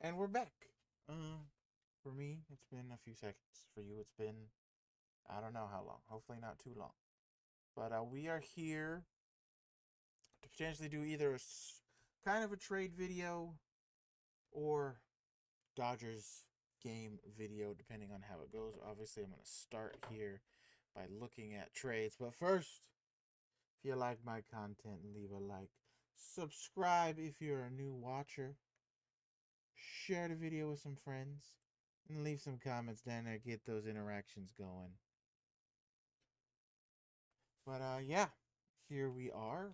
And we're back. For me, it's been a few seconds. For you, it's been I don't know how long. Hopefully, not too long. But we are here to potentially do either kind of a trade video or Dodgers game video, depending on how it goes. Obviously, I'm going to start here by looking at trades. But first, if you like my content, leave a like. Subscribe if you're a new watcher. Share the video with some friends. And leave some comments down there. Get those interactions going. But yeah, here we are.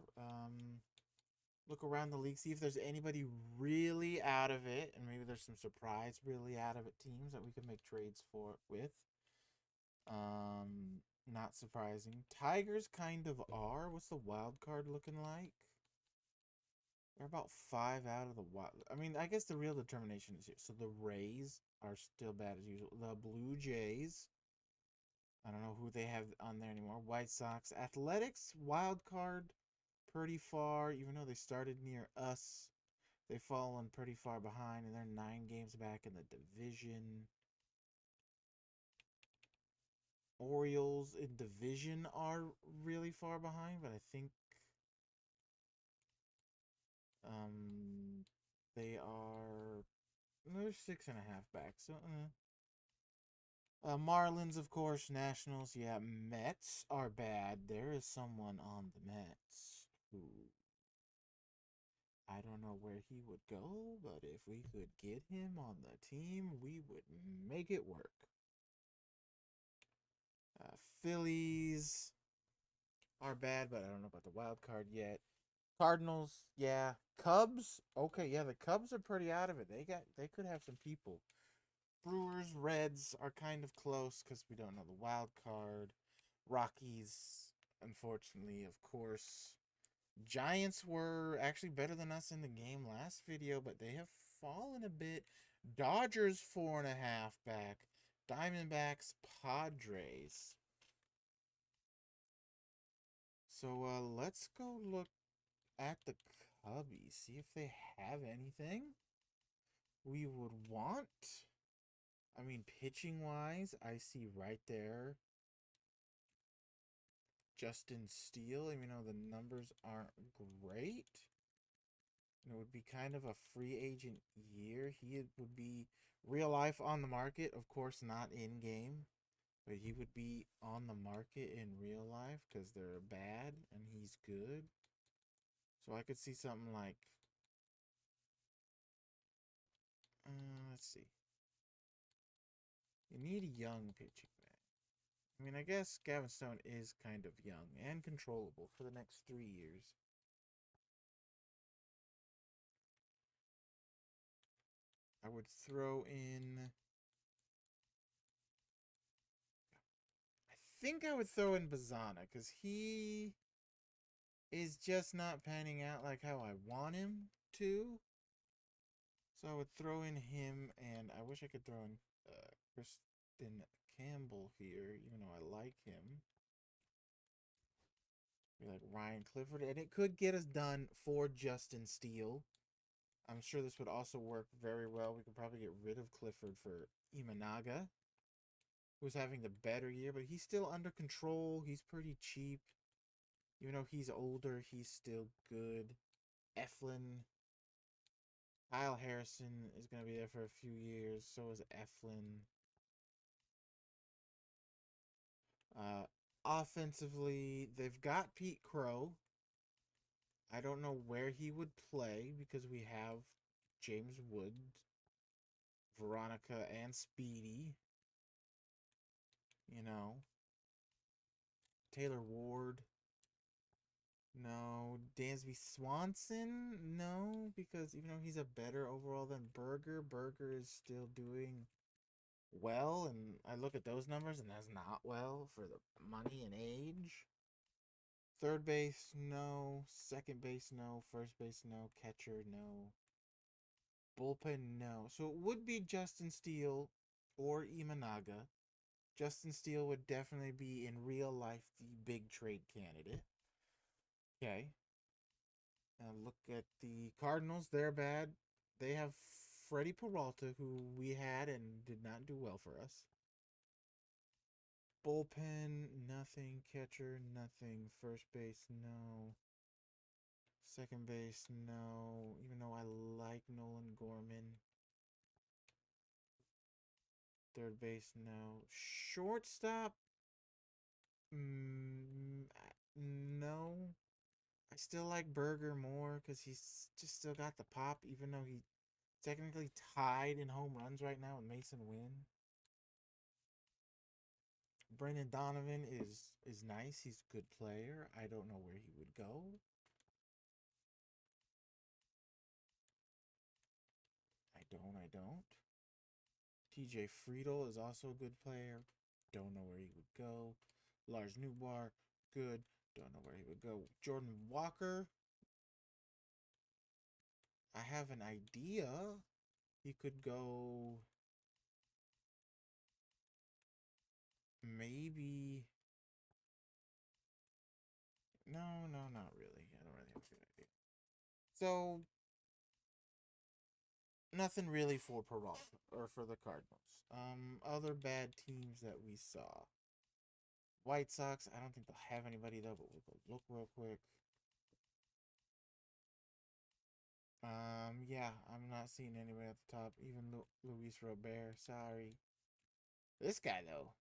Look around the league, see if there's anybody really out of it, and maybe there's some surprise really out of it teams that we could make trades for with. Not surprising. Tigers kind of are. What's the wild card looking like? They're about 5 out of the wild. I mean, I guess the real determination is here. So the Rays are still bad as usual. The Blue Jays. I don't know who they have on there anymore. White Sox. Athletics, wild card, pretty far. Even though they started near us, they've fallen pretty far behind, and they're 9 games back in the division. Orioles in division are really far behind, but I think they are they're 6.5 back. So Marlins, of course, Nationals, yeah, Mets are bad. There is someone on the Mets who I don't know where he would go, but if we could get him on the team, we would make it work. Phillies are bad, but I don't know about the wild card yet. Cardinals, yeah. Cubs, okay, yeah, the Cubs are pretty out of it. They could have some people. Brewers, Reds are kind of close because we don't know the wild card. Rockies, unfortunately, of course. Giants were actually better than us in the game last video, but they have fallen a bit. Dodgers 4.5 back. Diamondbacks, Padres. So let's go look at the Cubbies, see if they have anything we would want. I mean, pitching wise, I see right there Justin Steele, even though the numbers aren't great. It would be kind of a free agent year. He would be real life on the market, of course, not in game, but he would be on the market in real life because they're bad and he's good. So I could see something like, let's see. You need a young pitching man. I mean, I guess Gavin Stone is kind of young and controllable for the next 3 years. I would throw in. I think I would throw in Bazana because he is just not panning out like how I want him to. So I would throw in him, and I wish I could throw in Kristen Campbell here, even though I like him. Be like Ryan Clifford, and it could get us done for Justin Steele. I'm sure this would also work very well. We could probably get rid of Clifford for Imanaga, who's having the better year, but he's still under control. He's pretty cheap. Even though he's older, he's still good. Eflin. Kyle Harrison is going to be there for a few years. So is Eflin. Offensively, they've got Pete Crow. I don't know where he would play because we have James Wood, Veronica, and Speedy. You know, Taylor Ward. No. Dansby Swanson? No, because even though he's a better overall than Berger, Berger is still doing well. And I look at those numbers, and that's not well for the money and age. Third base, no. Second base, no. First base, no. Catcher, no. Bullpen, no. So it would be Justin Steele or Imanaga. Justin Steele would definitely be in real life the big trade candidate. Okay. Look at the Cardinals. They're bad. They have Freddie Peralta, who we had and did not do well for us. Bullpen, nothing. Catcher, nothing. First base, no. Second base, no. Even though I like Nolan Gorman. Third base, no. Shortstop, no. I still like Berger more because he's just still got the pop, even though he technically tied in home runs right now with Mason Wynn. Brendan Donovan is nice. He's a good player. I don't know where he would go. I don't. TJ Friedel is also a good player. Don't know where he would go. Lars Newbar, good. Don't know where he would go. Jordan Walker, I have an idea. He could go maybe. No, not really. I don't really have a good idea. So, nothing really for Peralta or for the Cardinals. Other bad teams that we saw. White Sox, I don't think they'll have anybody though, but we'll go look real quick. Yeah, I'm not seeing anybody at the top. Even Luis Robert, sorry. This guy though,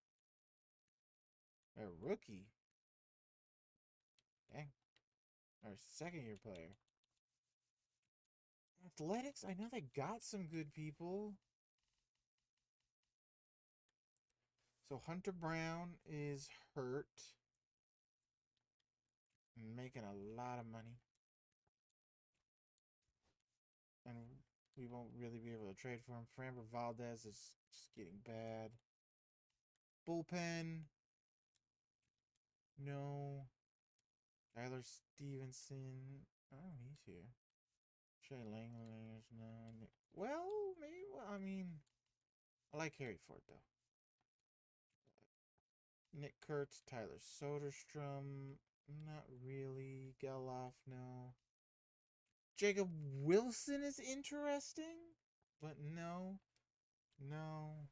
a rookie. Dang, our second year player. Athletics, I know they got some good people. So Hunter Brown is hurt. Making a lot of money. And we won't really be able to trade for him. Framber Valdez is just getting bad. Bullpen. No. Tyler Stevenson. Oh, he's here. Shea Langley is no. Well, maybe. Well, I mean, I like Harry Ford though. Nick Kurtz, Tyler Soderstrom. Not really. Geloff, no. Jacob Wilson is interesting, but no. No.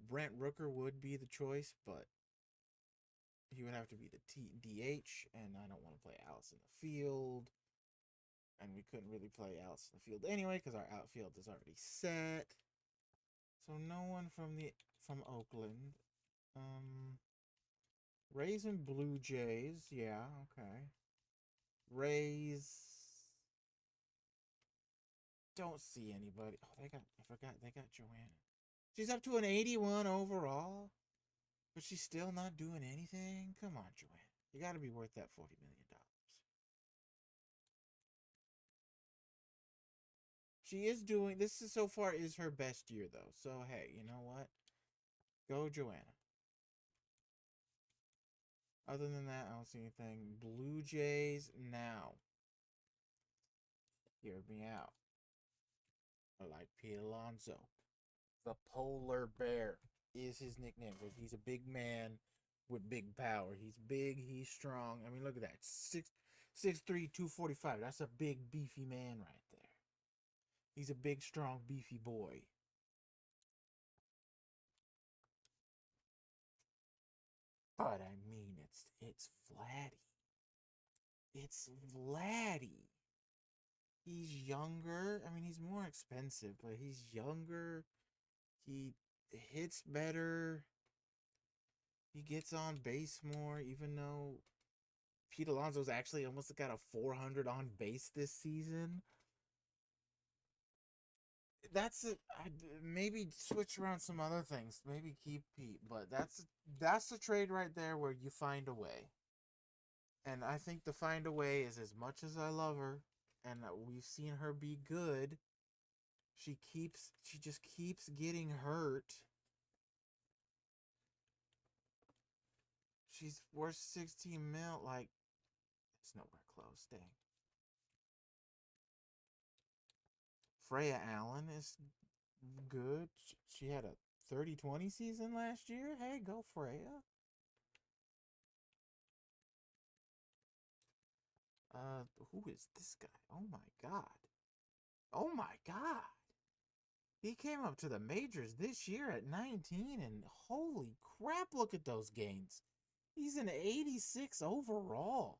Brent Rooker would be the choice, but he would have to be the DH, and I don't want to play Alice in the field. And we couldn't really play Alice in the field anyway because our outfield is already set. So no one from Oakland. Rays and Blue Jays, yeah, okay. Rays, don't see anybody. Oh, I forgot, they got Joanna. She's up to an 81 overall, but she's still not doing anything. Come on, Joanna. You got to be worth that $40 million. She is doing, this is so far is her best year, though. So, hey, you know what? Go, Joanna. Other than that, I don't see anything. Blue Jays, now. Hear me out. I like Pete Alonso. The Polar Bear is his nickname. He's a big man with big power. He's big, he's strong. I mean, look at that. 6'3", 245. That's a big, beefy man right there. He's a big, strong, beefy boy. But I mean, it's Vladdy. It's Vladdy. He's younger. I mean, he's more expensive, but he's younger. He hits better. He gets on base more, even though Pete Alonso's actually almost got a 400 on base this season. That's it. Maybe switch around some other things. Maybe keep Pete, but that's the trade right there where you find a way. And I think the find a way is, as much as I love her, and we've seen her be good, she just keeps getting hurt. She's worth 16 mil. Like, it's nowhere close. Dang. Freya Allen is good. She had a 30-20 season last year. Hey, go Freya. Who is this guy? Oh my god. Oh my God. He came up to the majors this year at 19, and holy crap, look at those gains. He's an 86 overall.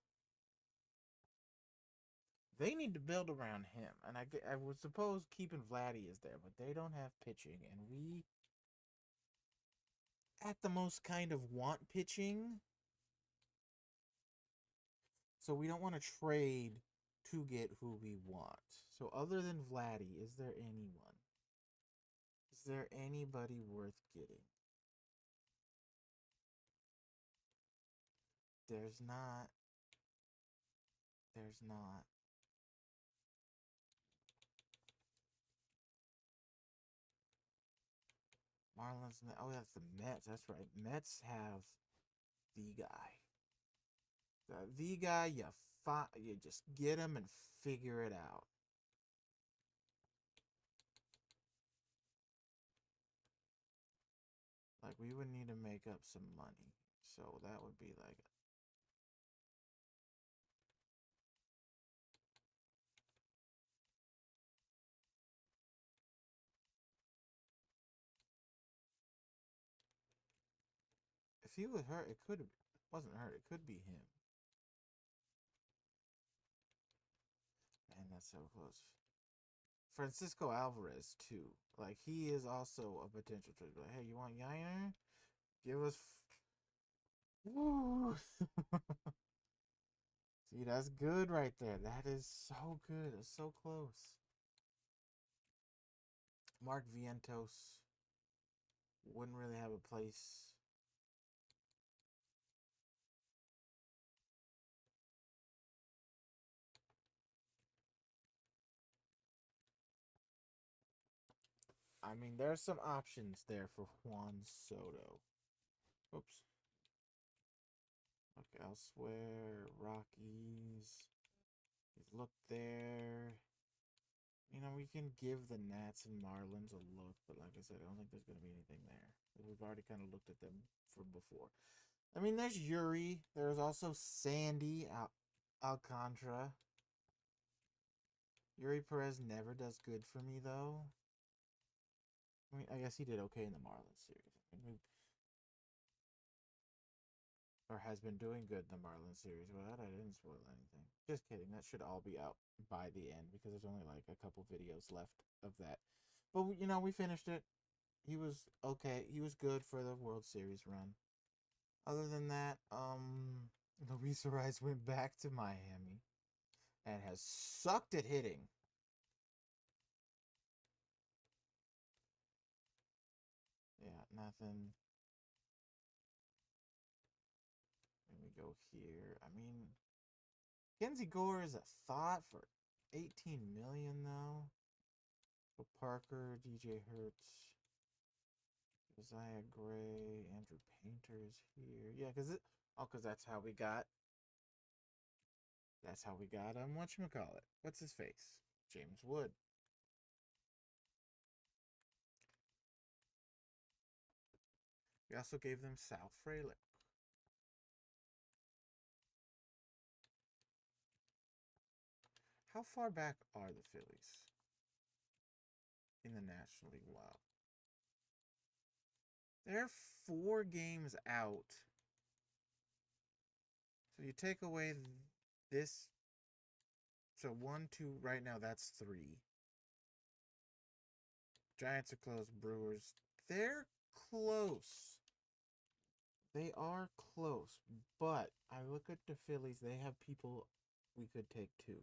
They need to build around him. And I would suppose keeping Vladdy is there, but they don't have pitching. And we, at the most, kind of want pitching. So we don't want to trade to get who we want. So other than Vladdy, is there anyone? Is there anybody worth getting? There's not. There's not. Marlins. Oh, that's the Mets. That's right. Mets have the guy. The guy. You just get him and figure it out. Like we would need to make up some money, so that would be like. If he was hurt, it could have wasn't hurt. It could be him. Man, that's so close. Francisco Alvarez too. Like he is also a potential trade. Like, hey, you want Yainer? Give us. Woo! See, that's good right there. That is so good. It's so close. Mark Vientos wouldn't really have a place. I mean, there's some options there for Juan Soto. Oops. Look elsewhere. Rockies. Look there. You know, we can give the Nats and Marlins a look, but like I said, I don't think there's going to be anything there. We've already kind of looked at them from before. I mean, there's Yuri. There's also Sandy Alcantara. Yuri Perez never does good for me, though. I mean, I guess he did okay in the Marlins series. I mean, or has been doing good in the Marlins series. Well, I didn't spoil anything. Just kidding. That should all be out by the end because there's only like a couple videos left of that. But, you know, we finished it. He was okay. He was good for the World Series run. Other than that, Luis Ariz went back to Miami and has sucked at hitting. Yeah, nothing. Let me go here. I mean, Kenzie Gore is a thought for 18 million though. So Parker, DJ Hertz, Josiah Gray, Andrew Painter is here. Yeah, because that's how we got. That's how we got whatchamacallit. What's his face? James Wood. We also gave them Sal Frelick. How far back are the Phillies in the National League? Wow. They're 4 games out. So you take away this. So 1, 2, right now that's 3. Giants are close. Brewers, they're close. They are close. But I look at the Phillies, they have people we could take too.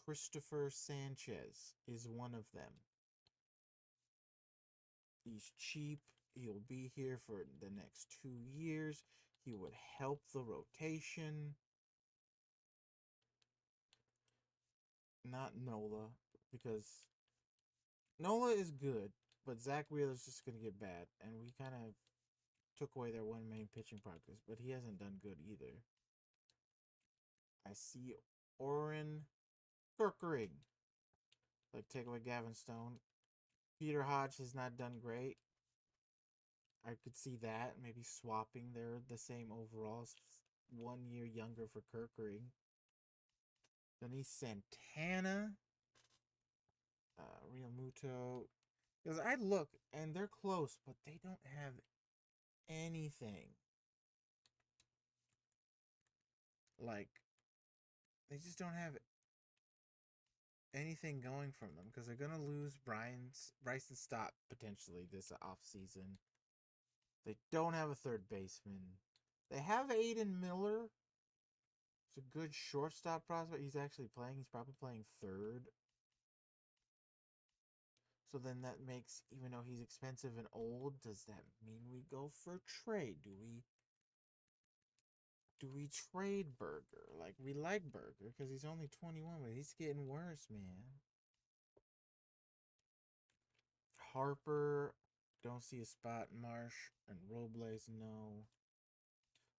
Christopher Sanchez is one of them. He's cheap. He'll be here for the next 2 years. He would help the rotation. Not Nola, because Nola is good, but Zach Wheeler's just going to get bad. And we kind of took away their one main pitching practice, but he hasn't done good either. I see Oren Kirkering. Like, take away Gavin Stone. Peter Hodge has not done great. I could see that. Maybe swapping. They're the same overall. 1 year younger for Kirkering. Denise Santana, Real Muto. Because I look and they're close, but they don't have anything. Like, they just don't have anything going from them because they're gonna lose Bryson Stott potentially this off season. They don't have a third baseman. They have Aiden Miller. It's a good shortstop prospect. He's actually playing. He's probably playing third. So then that makes, even though he's expensive and old, does that mean we go for trade? Do we trade Burger? Like, we like Burger because he's only 21, but he's getting worse, man. Harper, don't see a spot. Marsh and Robles, no.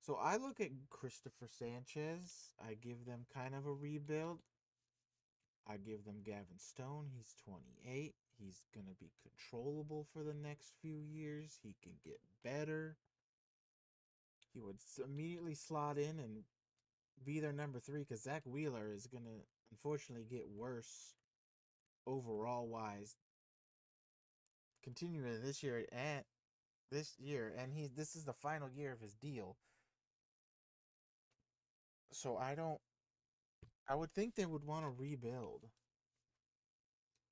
So I look at Christopher Sanchez. I give them kind of a rebuild. I give them Gavin Stone. He's 28. He's going to be controllable for the next few years. He can get better. He would immediately slot in and be their number 3 because Zach Wheeler is going to unfortunately get worse overall wise continuing this year, and this is the final year of his deal. So I would think they would want to rebuild.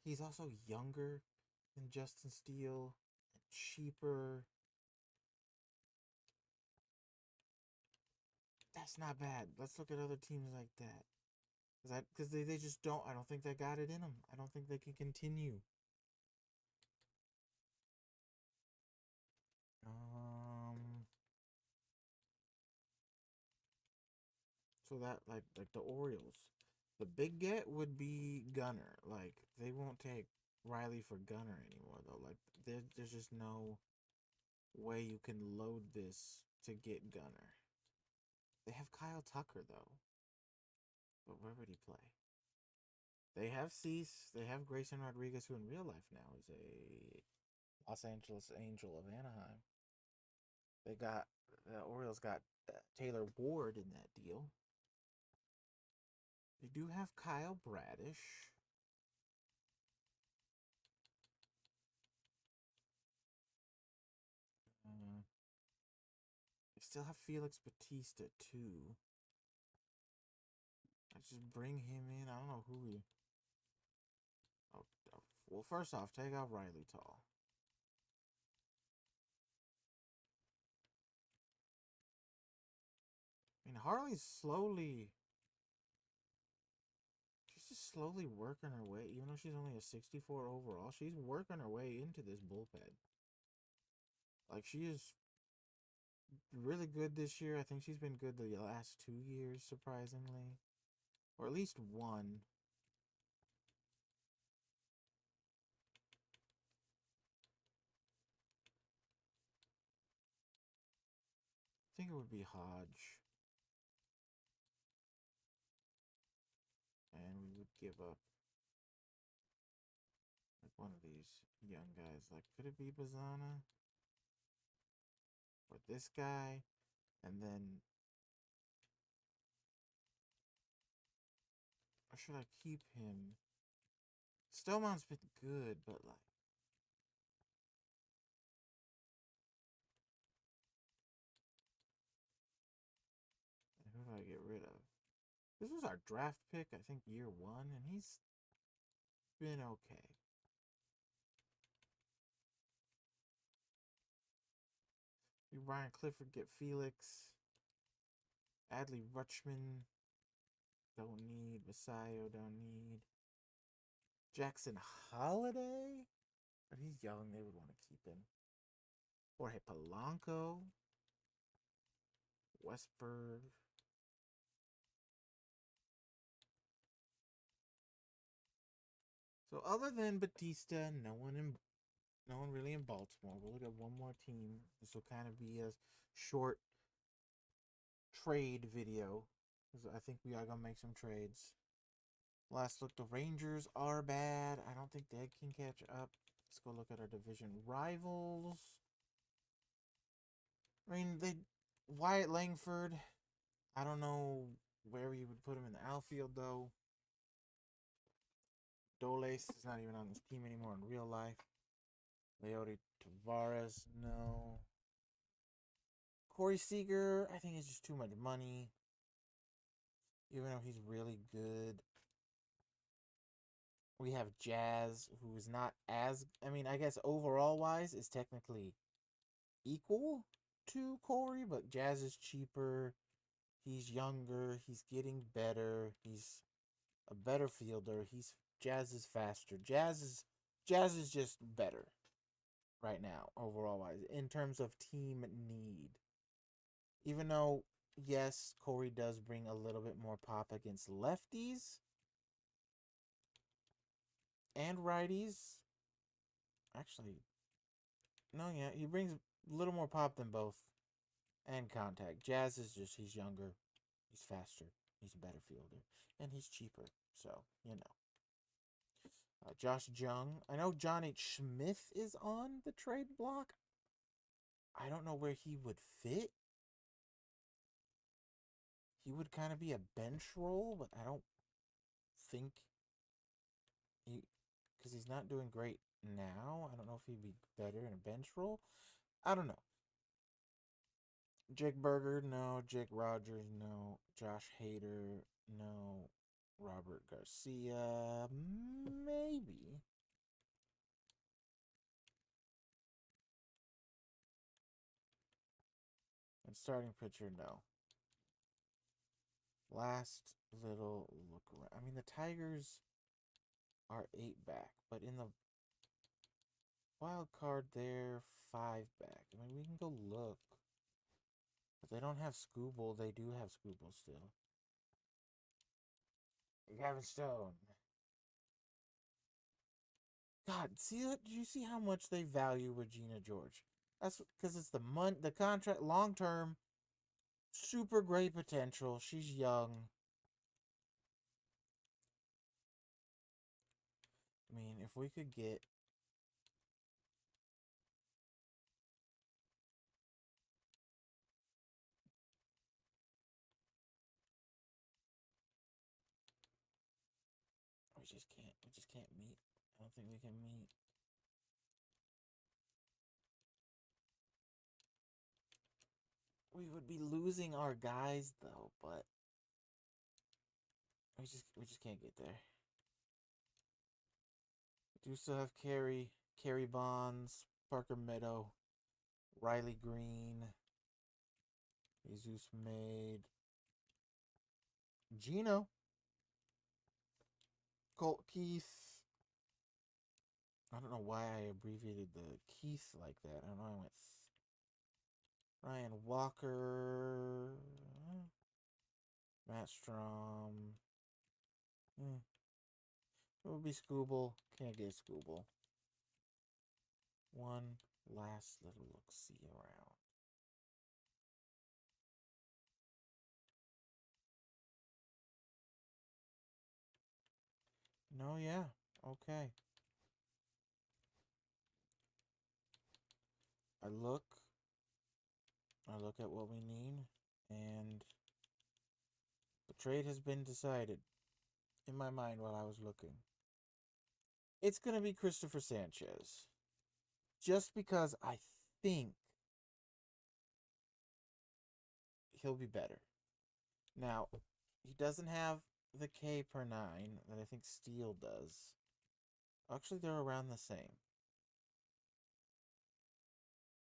He's also younger than Justin Steele and cheaper. That's not bad. Let's look at other teams like that. Because they just don't. I don't think they got it in them. I don't think they can continue. Um. So that like the Orioles, the big get would be Gunner. Like they won't take Riley for Gunner anymore though. Like there's just no way you can load this to get Gunner. They have Kyle Tucker though, but where would he play? They have Cease. They have Grayson Rodriguez, who in real life now is a Los Angeles Angel of Anaheim. The Orioles got Taylor Ward in that deal. They do have Kyle Bradish. They still have Felix Batista too. I just bring him in. I don't know who we. Well, first off, take out Riley Tall. I mean, Harley's slowly. She's just slowly working her way. Even though she's only a 64 overall, she's working her way into this bullpen. Like, she is really good this year. I think she's been good the last 2 years, surprisingly. Or at least one. I think it would be Hodge. And we would give up like one of these young guys. Like, could it be Bazana? Or this guy? And then, or should I keep him? Stelmon's been good, but like, who do I get rid of? This was our draft pick, I think, year 1, and he's been okay. We Ryan Clifford, get Felix. Adley Rutschman, don't need. Messiah, don't need. Jackson Holiday? But he's young, they would want to keep him. Jorge Polanco. Westberg. So other than Batista, no one really in Baltimore. We'll look at one more team. This will kind of be a short trade video, because I think we are gonna make some trades. Last look, the Rangers are bad. I don't think they can catch up. Let's go look at our division rivals. I mean, Wyatt Langford. I don't know where you would put him in the outfield though. Doles is not even on this team anymore in real life. Leody Tavares, no. Corey Seager, I think it's just too much money. Even though he's really good. We have Jazz, who is not as... I mean, I guess overall-wise is technically equal to Corey, but Jazz is cheaper. He's younger. He's getting better. He's a better fielder. Jazz is faster. Jazz is just better right now, overall-wise, in terms of team need. Even though, yes, Corey does bring a little bit more pop against lefties and righties. Actually, no, yeah, he brings a little more pop than both. And contact. Jazz is just, he's younger, he's faster, he's a better fielder, and he's cheaper. So, you know. Josh Jung. I know John H. Smith is on the trade block. I don't know where he would fit. He would kind of be a bench role, but I don't think he, because he's not doing great now. I don't know if he'd be better in a bench role. I don't know. Jake Berger, no. Jake Rogers, no. Josh Hader, no. Robert Garcia, maybe. And starting pitcher, no. Last little look around. I mean, the Tigers are 8 back, but in the wild card, they're 5 back. I mean, we can go look. But they don't have Scooble. They do have Scooble still. Gavin Stone. God, see that? Do you see how much they value Regina George? That's because it's the contract, long term, super great potential. She's young. I mean, if we could get... We just can't meet. I don't think we can meet. We would be losing our guys though, but we just can't get there. We do still have Carey Bonds, Parker Meadow, Riley Green, Jesus Made, Gino, Colt Keith. I don't know why I abbreviated the Keith like that. I don't know. I went Ryan Walker, Matt Strom. It would be Scooble. Can't get Scooble. One last little look-see around. No, yeah. Okay. I look at what we need, and the trade has been decided in my mind while I was looking. It's going to be Christopher Sanchez. Just because I think he'll be better. Now, he doesn't have the K per 9 that I think Steele does. Actually, they're around the same.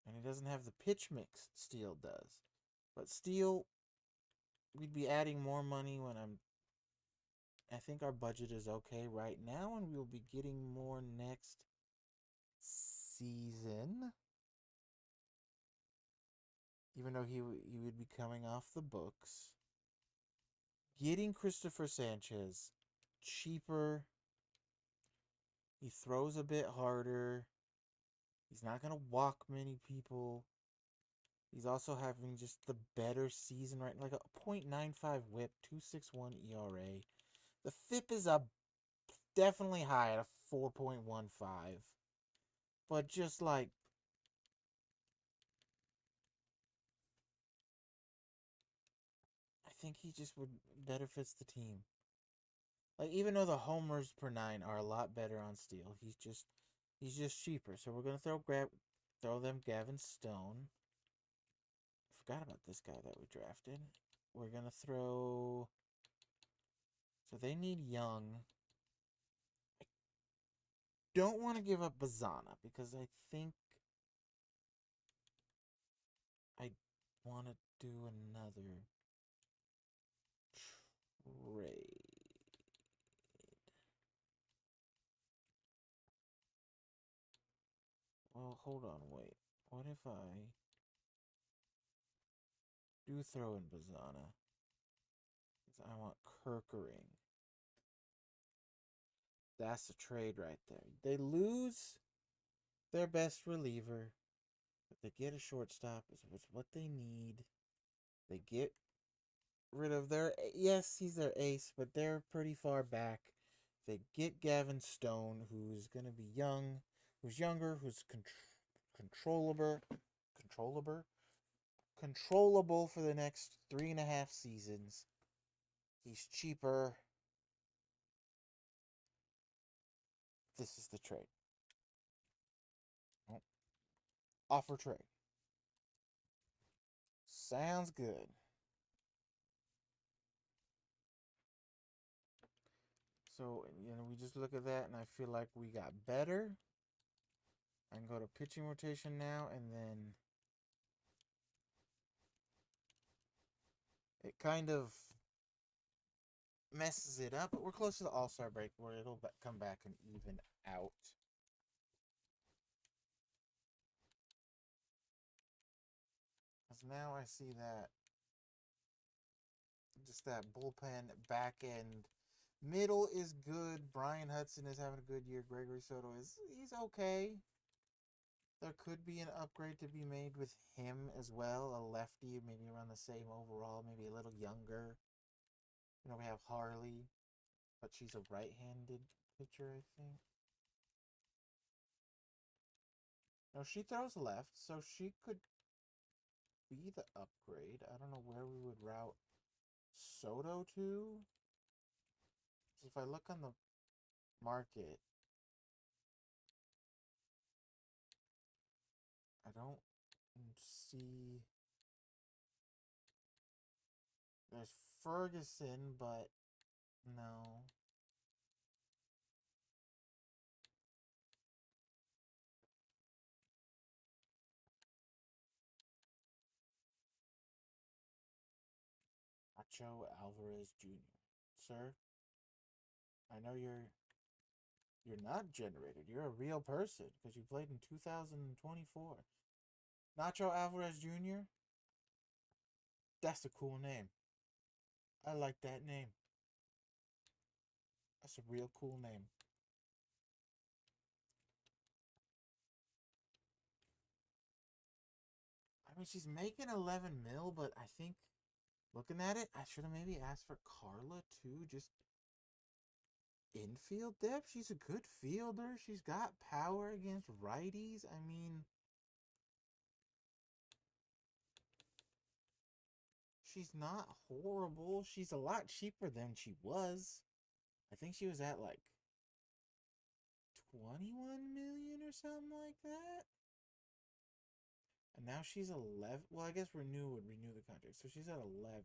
And he doesn't have the pitch mix Steele does. But Steele, we'd be adding more money when I think our budget is okay right now, and we'll be getting more next season. Even though he would be coming off the books. Getting Christopher Sanchez cheaper. He throws a bit harder. He's not going to walk many people. He's also having just the better season, right? Like a .95 whip, 2.61 ERA. The FIP is definitely high at a 4.15. But just like... I think he just would better fits the team. Like, even though the homers per 9 are a lot better on Steel, he's just cheaper. So we're gonna throw them Gavin Stone. Forgot about this guy that we drafted. We're gonna throw. So they need young. Don't want to give up Bazana because I think I want to do another trade. Well, hold on, wait. What if I do throw in Bazana? Because I want Kirkering. That's a trade right there. They lose their best reliever, but they get a shortstop, is what they need. They get rid of their, yes, he's their ace, but they're pretty far back. They get Gavin Stone, who's gonna be young, who's younger, who's controllable for the next 3.5 seasons. He's cheaper. This is the trade. Oh. Offer trade. Sounds good. So, we just look at that, and I feel like we got better. I can go to pitching rotation now, and then it kind of messes it up, but we're close to the All-Star break where it'll come back and even out. Because now I see that just that bullpen back end middle is good. Brian Hudson is having a good year. Gregory Soto he's okay. There could be an upgrade to be made with him as well. A lefty, maybe around the same overall, maybe a little younger. We have Harley, but she's a right-handed pitcher, I think. No, she throws left, so she could be the upgrade. I don't know where we would route Soto to. So if I look on the market, I don't see. There's Ferguson, but no. Nacho Alvarez Jr. Sir, I know you're not generated. You're a real person because you played in 2024. Nacho Alvarez Jr. That's a cool name. I like that name. That's a real cool name. I mean, she's making 11 mil, but I think looking at it, I should have maybe asked for Carla too. Just infield depth. She's a good fielder. She's got power against righties. I mean, she's not horrible. She's a lot cheaper than she was. I think she was at like 21 million or something like that. And now she's 11. Well, I guess renew would renew the contract. So she's at 11.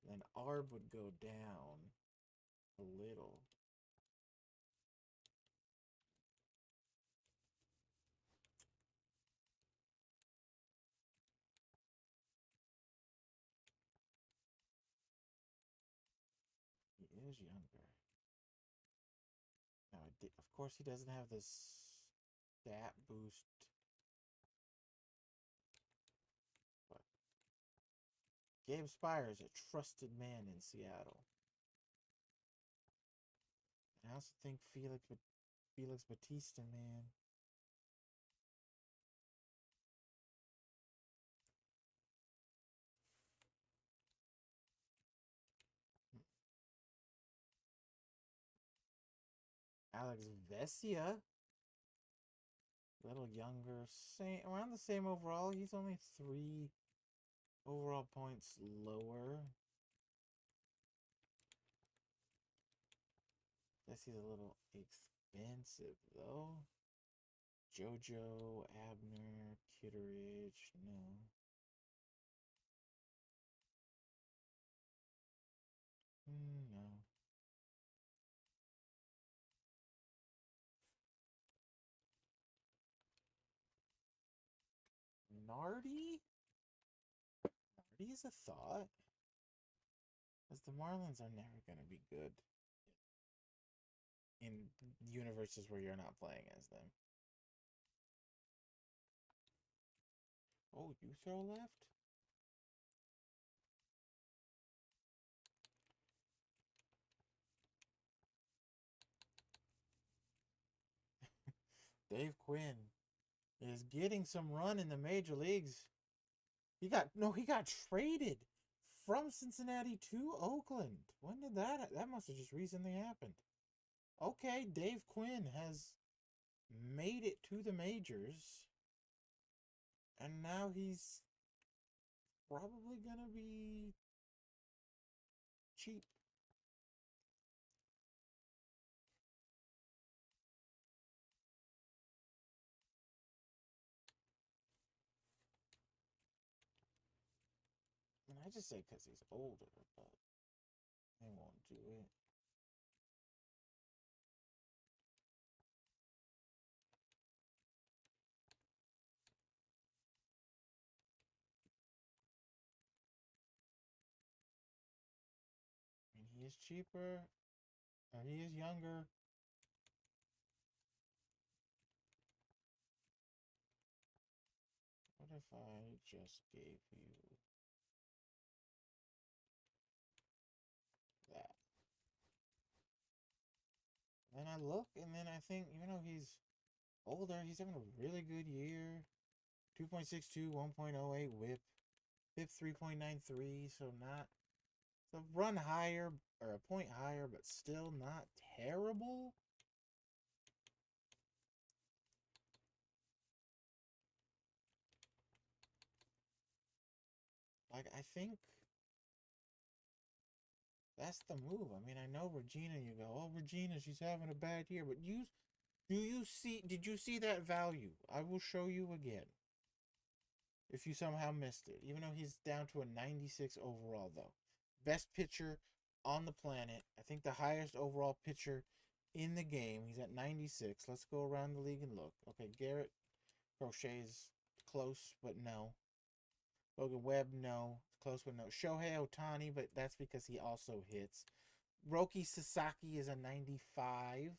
Then ARB would go down a little. He is younger. Now, of course, he doesn't have this stat boost. But Gabe Spires, a trusted man in Seattle. And I also think Felix Batista, man. Alex Vesia, a little younger, around the same overall. He's only 3 overall points lower. This is a little expensive though. Jojo, Abner, Kitteridge, no. No. Nardi? Nardi is a thought. Because the Marlins are never going to be good in universes where you're not playing as them. Oh, you throw left? Dave Quinn is getting some run in the major leagues. He got traded from Cincinnati to Oakland. When did that must have just recently happened. Okay, Dave Quinn has made it to the majors. And now he's probably gonna be cheap. And I just say because he's older, but they won't do it. I mean, he is cheaper, or he is younger. What if I just gave you that? Then I look, and then I think, even though he's older, he's having a really good year. 2.62, 1.08 whip. FIP 3.93, so not... So run higher, or a point higher, but still not terrible. Like, I think that's the move. I mean, I know Regina, you go, oh, Regina, she's having a bad year. But did you see that value? I will show you again. If you somehow missed it. Even though he's down to a 96 overall, though. Best pitcher on the planet. I think the highest overall pitcher in the game. He's at 96. Let's go around the league and look. Okay, Garrett Crochet is close, but no. Logan Webb, no. Close, but no. Shohei Ohtani, but that's because he also hits. Roki Sasaki is a 95,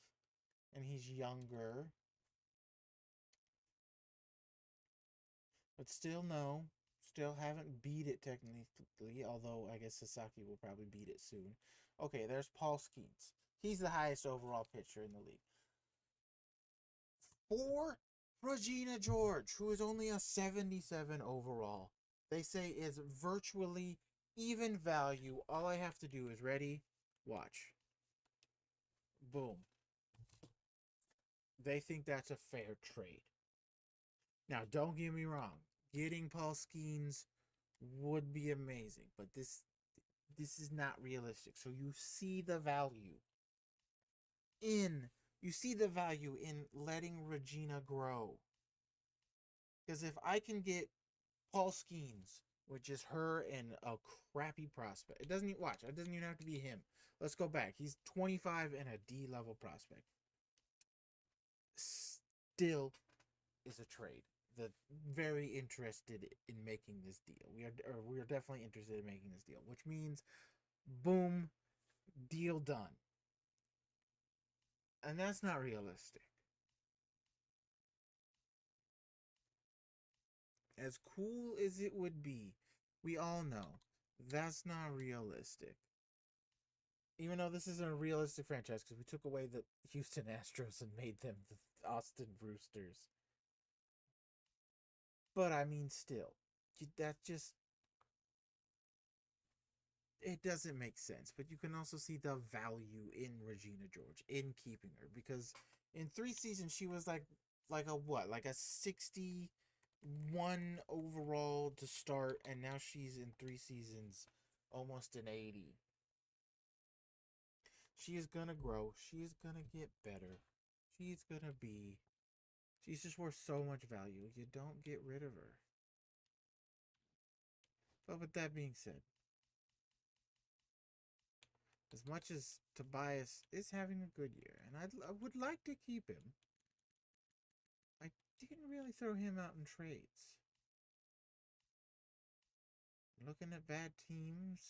and he's younger. But still, no. Still haven't beat it technically, although I guess Sasaki will probably beat it soon. Okay, there's Paul Skeens. He's the highest overall pitcher in the league. For Regina George, who is only a 77 overall. They say is virtually even value. All I have to do is ready, watch. Boom. They think that's a fair trade. Now, don't get me wrong. Getting Paul Skeens would be amazing, but this is not realistic. So you see the value in letting Regina grow. Because if I can get Paul Skeens, which is her and a crappy prospect. It doesn't even have to be him. Let's go back. He's 25 and a D level prospect. Still is a trade. Very interested in making this deal. We are definitely interested in making this deal, which means boom, deal done. And that's not realistic. As cool as it would be, we all know that's not realistic. Even though this isn't a realistic franchise because we took away the Houston Astros and made them the Austin Roosters. But I mean, still, that just it doesn't make sense. But you can also see the value in Regina George in keeping her because in 3 seasons she was like a 61 overall to start, and now she's in 3 seasons almost an 80. She is gonna grow. She is gonna get better. She's gonna be. She's just worth so much value. You don't get rid of her. But with that being said, as much as Tobias is having a good year, and I would like to keep him, I didn't really throw him out in trades. Looking at bad teams,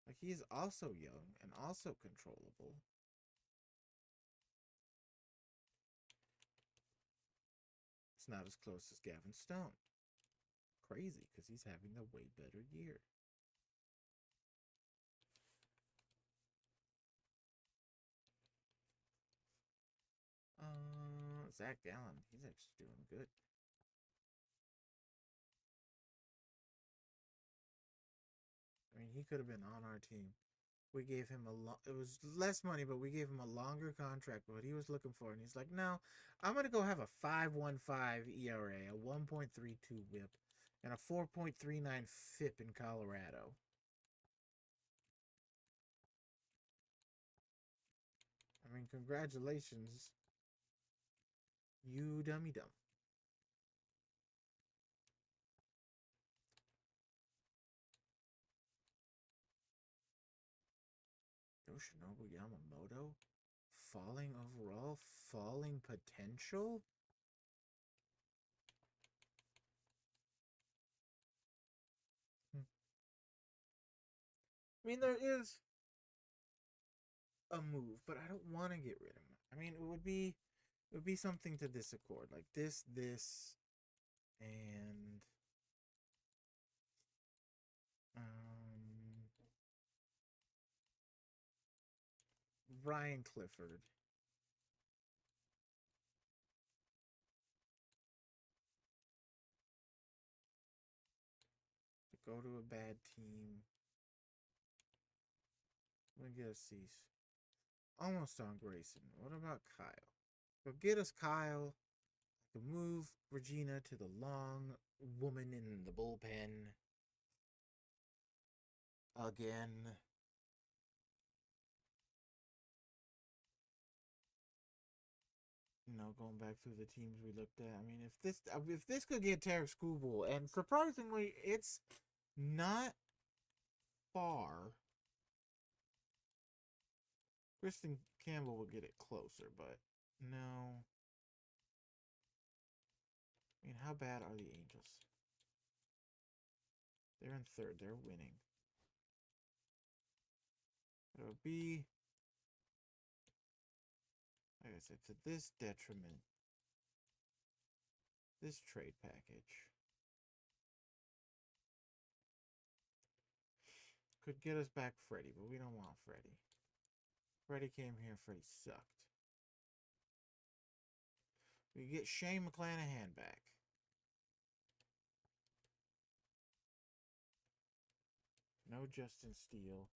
like he is also young and also controllable. It's not as close as Gavin Stone. Crazy, because he's having a way better year. Zach Gallen, he's actually doing good. I mean, he could have been on our team. We gave him it was less money, but we gave him a longer contract, what he was looking for. And he's like, no, I'm going to go have a 5.15 ERA, a 1.32 whip, and a 4.39 FIP in Colorado. I mean, congratulations, you dummy dumb. Yoshinobu Yamamoto, falling overall, falling potential. I mean, there is a move, but I don't want to get rid of him. I mean, it would be something to this accord, like this, and Ryan Clifford. To go to a bad team. Let me get a cease. Almost on Grayson. What about Kyle? Go get us Kyle. To move Regina to the long woman in the bullpen. Again. Going back through the teams we looked at. I mean, if this could get Tarek Skubal, and surprisingly, it's not far. Kristen Campbell will get it closer, but no. I mean, how bad are the Angels? They're in third. They're winning. It would be, like I said, to this detriment. This trade package could get us back Freddie, but we don't want Freddie. Freddie came here, Freddie sucked. We get Shane McClanahan back. No Justin Steele.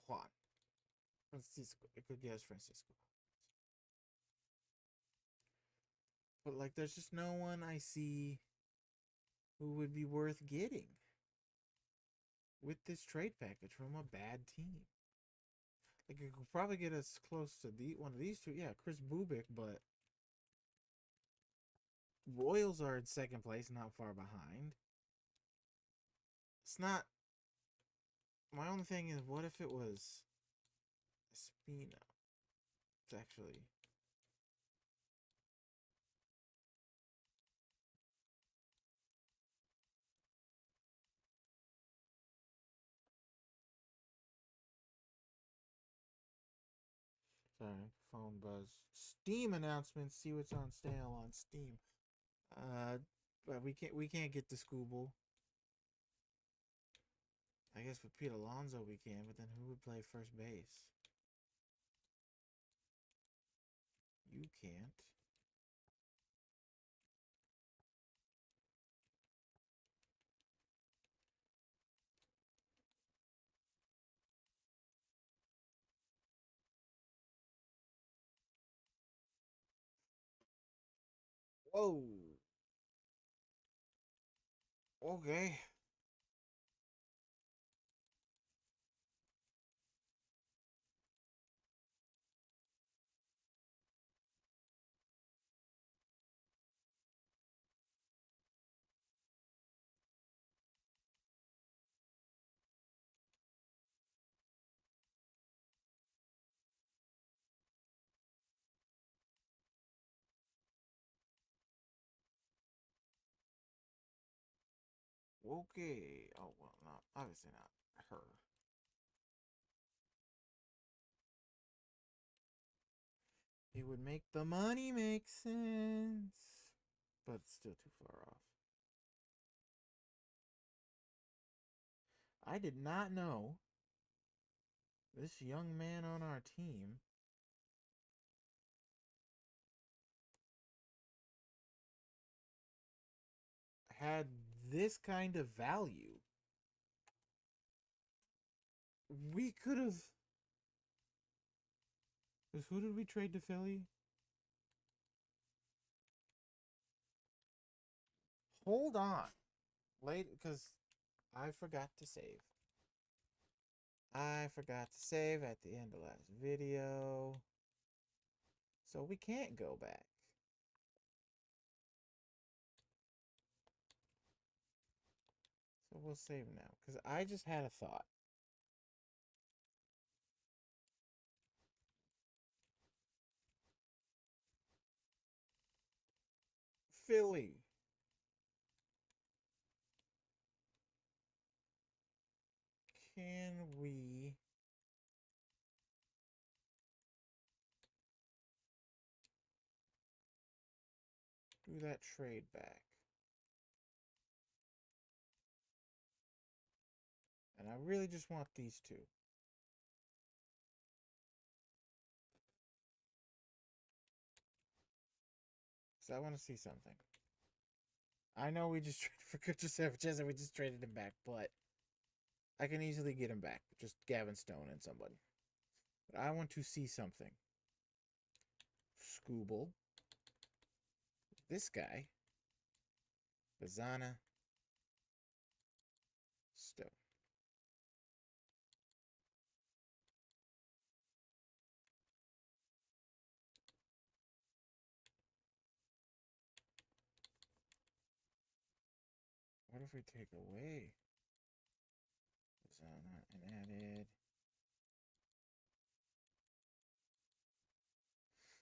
Juan. Francisco. It could get us Francisco. But, like, there's just no one I see who would be worth getting with this trade package from a bad team. Like, it could probably get us close to one of these two. Yeah, Chris Bubik, but Royals are in second place, not far behind. It's not. My only thing is, what if it was Espino? It's actually. Sorry, phone buzz. Steam announcements. See what's on sale on Steam. But we can't get the Scooble. I guess with Pete Alonso we can, but then who would play first base? You can't. Whoa. Okay. Okay. Oh well, not obviously not her. It would make the money make sense, but it's still too far off. I did not know this young man on our team had this kind of value. We could have. Who did we trade to Philly? Hold on. Late, because I forgot to save. I forgot to save at the end of last video. So we can't go back. So we'll save now. Because I just had a thought. Philly. Can we do that trade back? And I really just want these two. Because I want to see something. I know we just traded for Kutcher Sanchez and we just traded him back, but I can easily get him back. Just Gavin Stone and somebody. But I want to see something. Scooble. This guy. Bazana. Stone. What if we take away Bazana and added...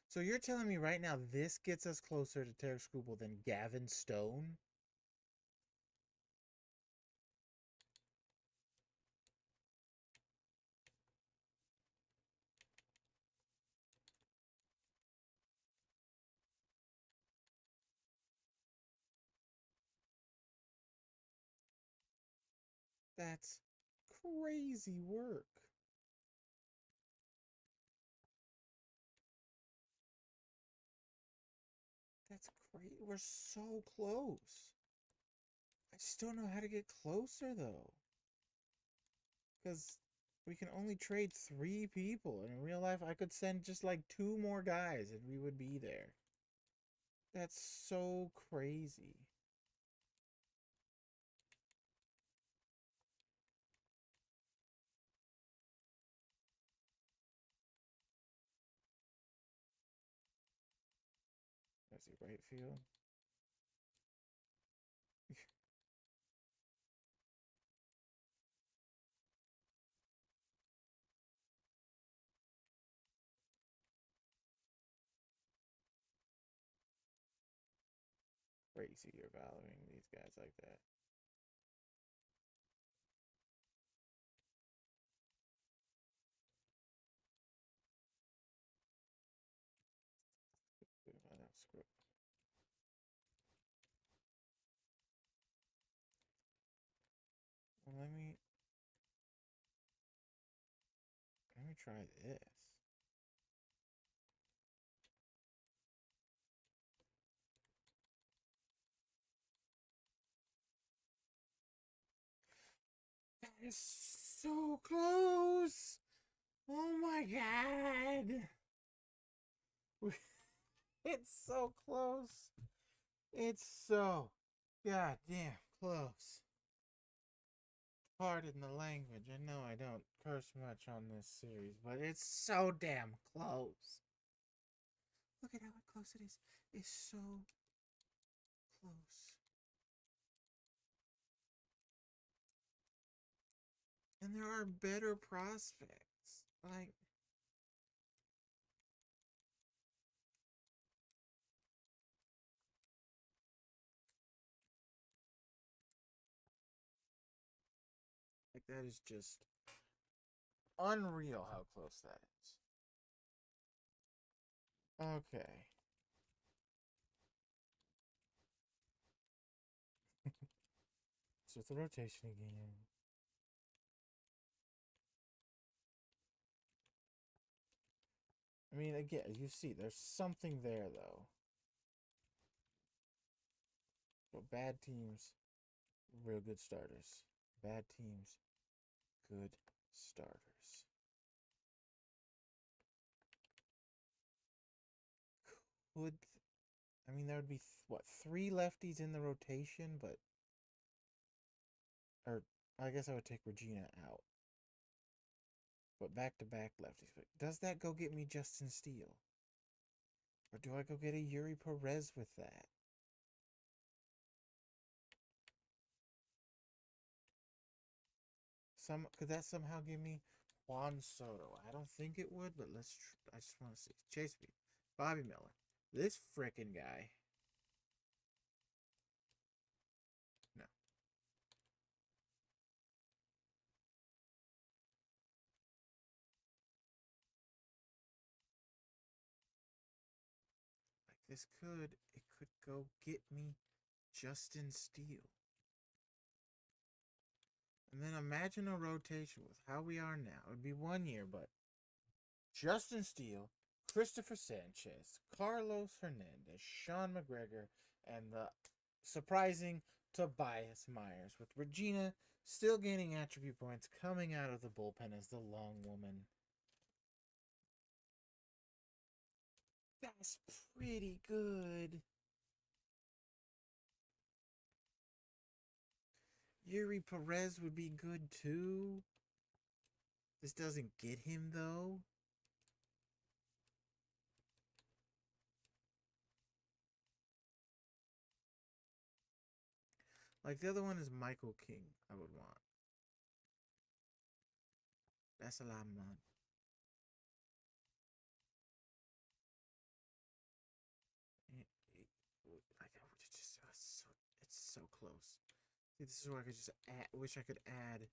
So you're telling me right now this gets us closer to Tarek Scooble than Gavin Stone? That's crazy work. That's great. We're so close. I just don't know how to get closer though. Because we can only trade 3 people. And in real life, I could send just like 2 more guys and we would be there. That's so crazy. That's the right field. Crazy you're valuing these guys like that. Screw. Well, let me try this. That is so close. Oh my god. It's so close. It's so goddamn close. Pardon the language. I know I don't curse much on this series, but it's so damn close. Look at how close it is. It's so close. And there are better prospects. Like that is just unreal how close that is. Okay. So it's the rotation again. I mean, again, you see, there's something there though. But bad teams, real good starters. Bad teams, good starters. Could I mean there would be what, three lefties in the rotation, but or I guess I would take Regina out. But back to back lefties. But does that go get me Justin Steele? Or do I go get a Yuri Perez with that? Could that somehow give me Juan Soto? I don't think it would, but let's. I just want to see. Chase me, Bobby Miller. This frickin' guy. No, like this could. It could go get me Justin Steele. And then imagine a rotation with how we are now. It would be 1 year, but Justin Steele, Christopher Sanchez, Carlos Hernandez, Sean McGregor, and the surprising Tobias Myers, with Regina still gaining attribute points coming out of the bullpen as the long woman. That's pretty good. Yuri Perez would be good too. This doesn't get him though. Like the other one is Michael King, I would want. That's a lot of money. Like it's just it's so close. See, this is where I could just wish I could add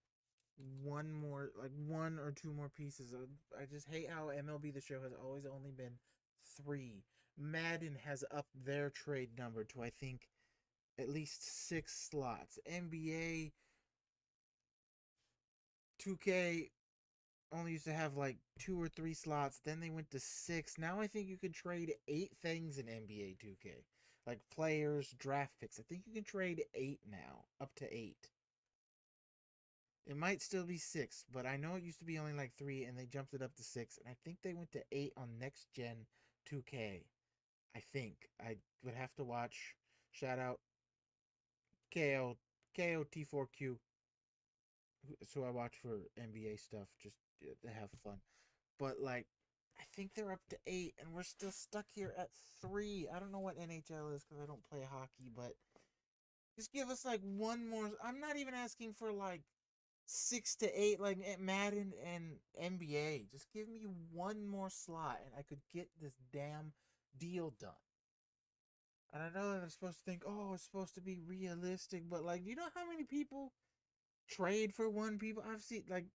one more, like one or two more pieces. I just hate how MLB The Show has always only been three. Madden has upped their trade number to I think at least 6 slots. NBA 2K only used to have like 2 or 3 slots. Then they went to 6. Now I think you can trade 8 things in NBA 2K, like players, draft picks. I think you can trade 8 now, up to 8. It might still be 6, but I know it used to be only like 3, and they jumped it up to 6, and I think they went to 8 on next gen 2K. I think I would have to watch. Shout out KO KOT4Q, so I watch for NBA stuff just to have fun. But like, I think they're up to 8, and we're still stuck here at 3. I don't know what NHL is because I don't play hockey, but just give us like one more. I'm not even asking for like 6 to 8 like Madden and NBA. Just give me one more slot and I could get this damn deal done. And I know that I'm supposed to think, oh, it's supposed to be realistic, but like, you know how many people trade for one people? I've seen like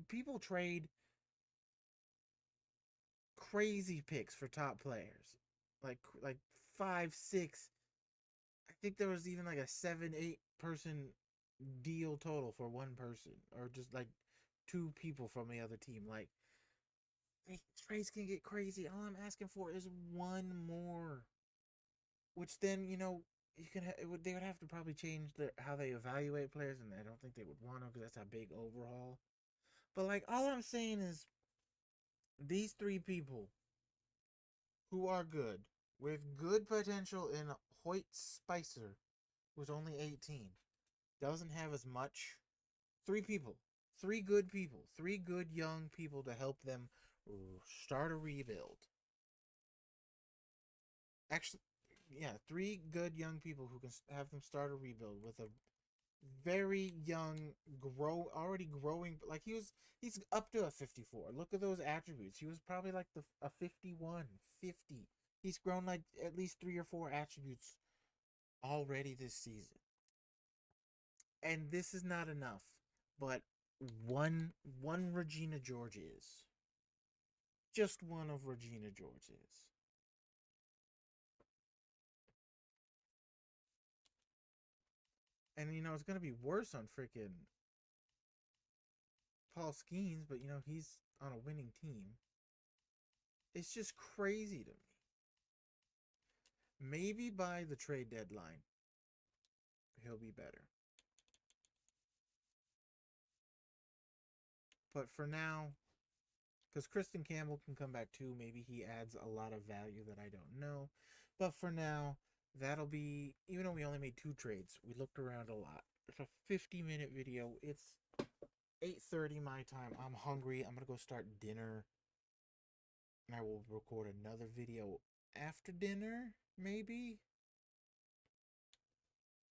people trade crazy picks for top players, like 5, 6. I think there was even like a 7, 8 person deal total for one person, or just like 2 people from the other team. Like, trades can get crazy. All I'm asking for is one more, which then you can. They would have to probably change how they evaluate players, and I don't think they would want to because that's a big overhaul. But like, all I'm saying is these 3 people who are good. with good potential in Hoyt Spicer, who's only 18. Doesn't have as much. Three people. Three good people. Three good young people to help them start a rebuild. Actually, yeah, three good young people who can have them start a rebuild with a very young, already growing. Like he's up to a 54. Look at those attributes. He was probably like a 51, 50. He's grown like at least 3 or 4 attributes already this season. And this is not enough, but one Regina George is. Just one of Regina George is. And it's gonna be worse on freaking Paul Skeens, but he's on a winning team. It's just crazy to me. Maybe by the trade deadline, he'll be better. But for now, because Kristen Campbell can come back too, maybe he adds a lot of value that I don't know. But for now, that'll be, even though we only made 2 trades, we looked around a lot. It's a 50-minute video. It's 8:30 my time. I'm hungry. I'm going to go start dinner. And I will record another video after dinner, maybe,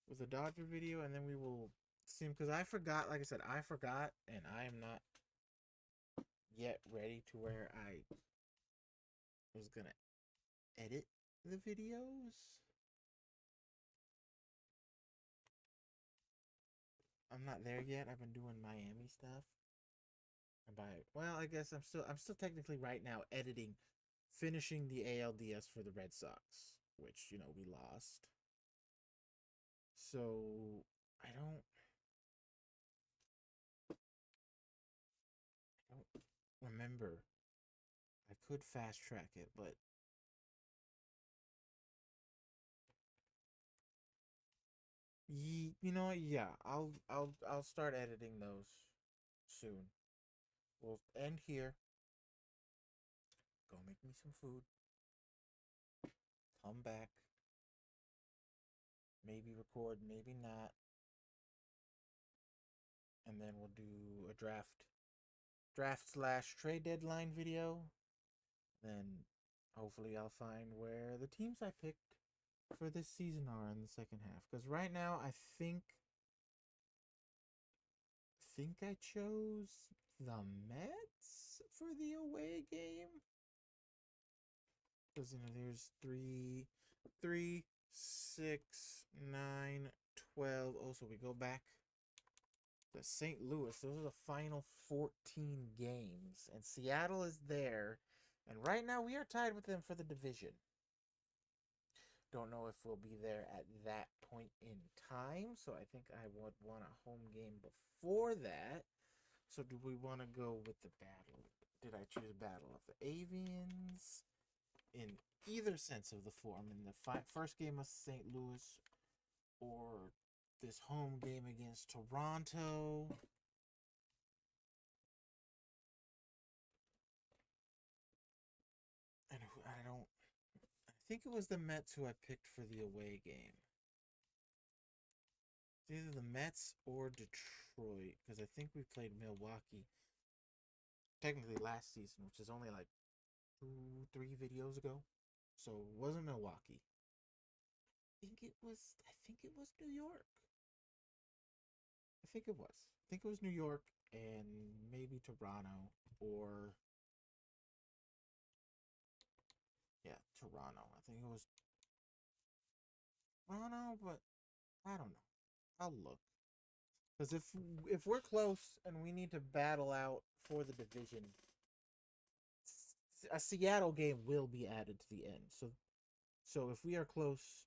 with a Dodger video, and then we will see him. Because I forgot, like I said, I forgot, and I am not yet ready to where I was going to edit the videos. I'm not there yet. I've been doing Miami stuff. And I guess I'm still technically right now editing, finishing the ALDS for the Red Sox, which, we lost. So I don't remember. I could fast track it, but yeah, I'll start editing those soon. We'll end here. Go make me some food. Come back. Maybe record, maybe not. And then we'll do a draft / trade deadline video. Then hopefully I'll find where the teams I picked for this season are in the second half. Because right now I think I chose the Mets for the away game. Because there's 3, 6, 9, 12. Also, we go back to St. Louis. Those are the final 14 games. And Seattle is there. And right now we are tied with them for the division. Don't know if we'll be there at that point in time. So I think I would want a home game before that. So do we want to go with the battle? Did I choose Battle of the Avians? In either sense of the form. In the first game of St. Louis or this home game against Toronto. And I think it was the Mets who I picked for the away game. It's either the Mets or Detroit, because I think we played Milwaukee technically last season, which is only like 2-3 videos ago. So it wasn't Milwaukee. I think it was New York. I think it was New York and maybe Toronto or Toronto. I think it was Toronto, but I don't know. I'll look. Because if we're close and we need to battle out for the division, a Seattle game will be added to the end. So if we are close,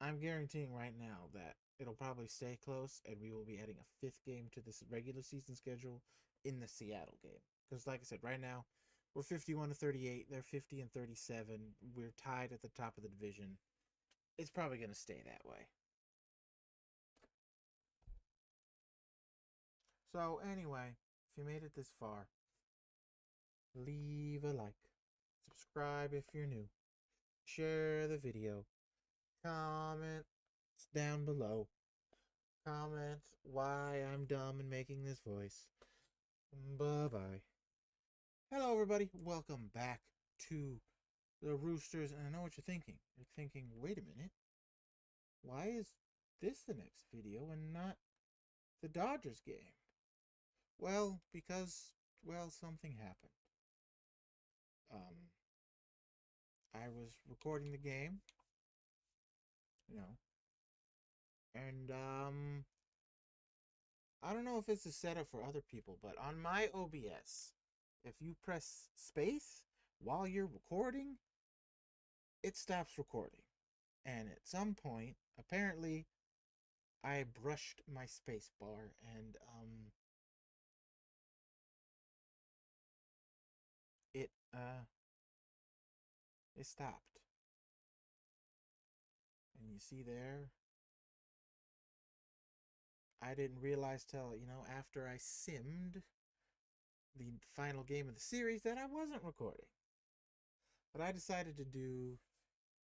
I'm guaranteeing right now that it'll probably stay close, and we will be adding a 5th game to this regular season schedule in the Seattle game. Because like I said, right now we're 51-38. They're 50-37. We're tied at the top of the division. It's probably going to stay that way. So anyway, if you made it this far, leave a like, subscribe if you're new, share the video, comment down below, comment why I'm dumb and making this voice. Bye-bye. Hello, everybody. Welcome back to the Roosters. And I know what you're thinking. You're thinking, wait a minute. Why is this the next video and not the Dodgers game? Well, because, something happened. I was recording the game, and, I don't know if it's a setup for other people, but on my OBS, if you press space while you're recording, it stops recording. And at some point, apparently, I brushed my space bar and, it stopped. And you see there, I didn't realize till, after I simmed the final game of the series that I wasn't recording. But I decided to do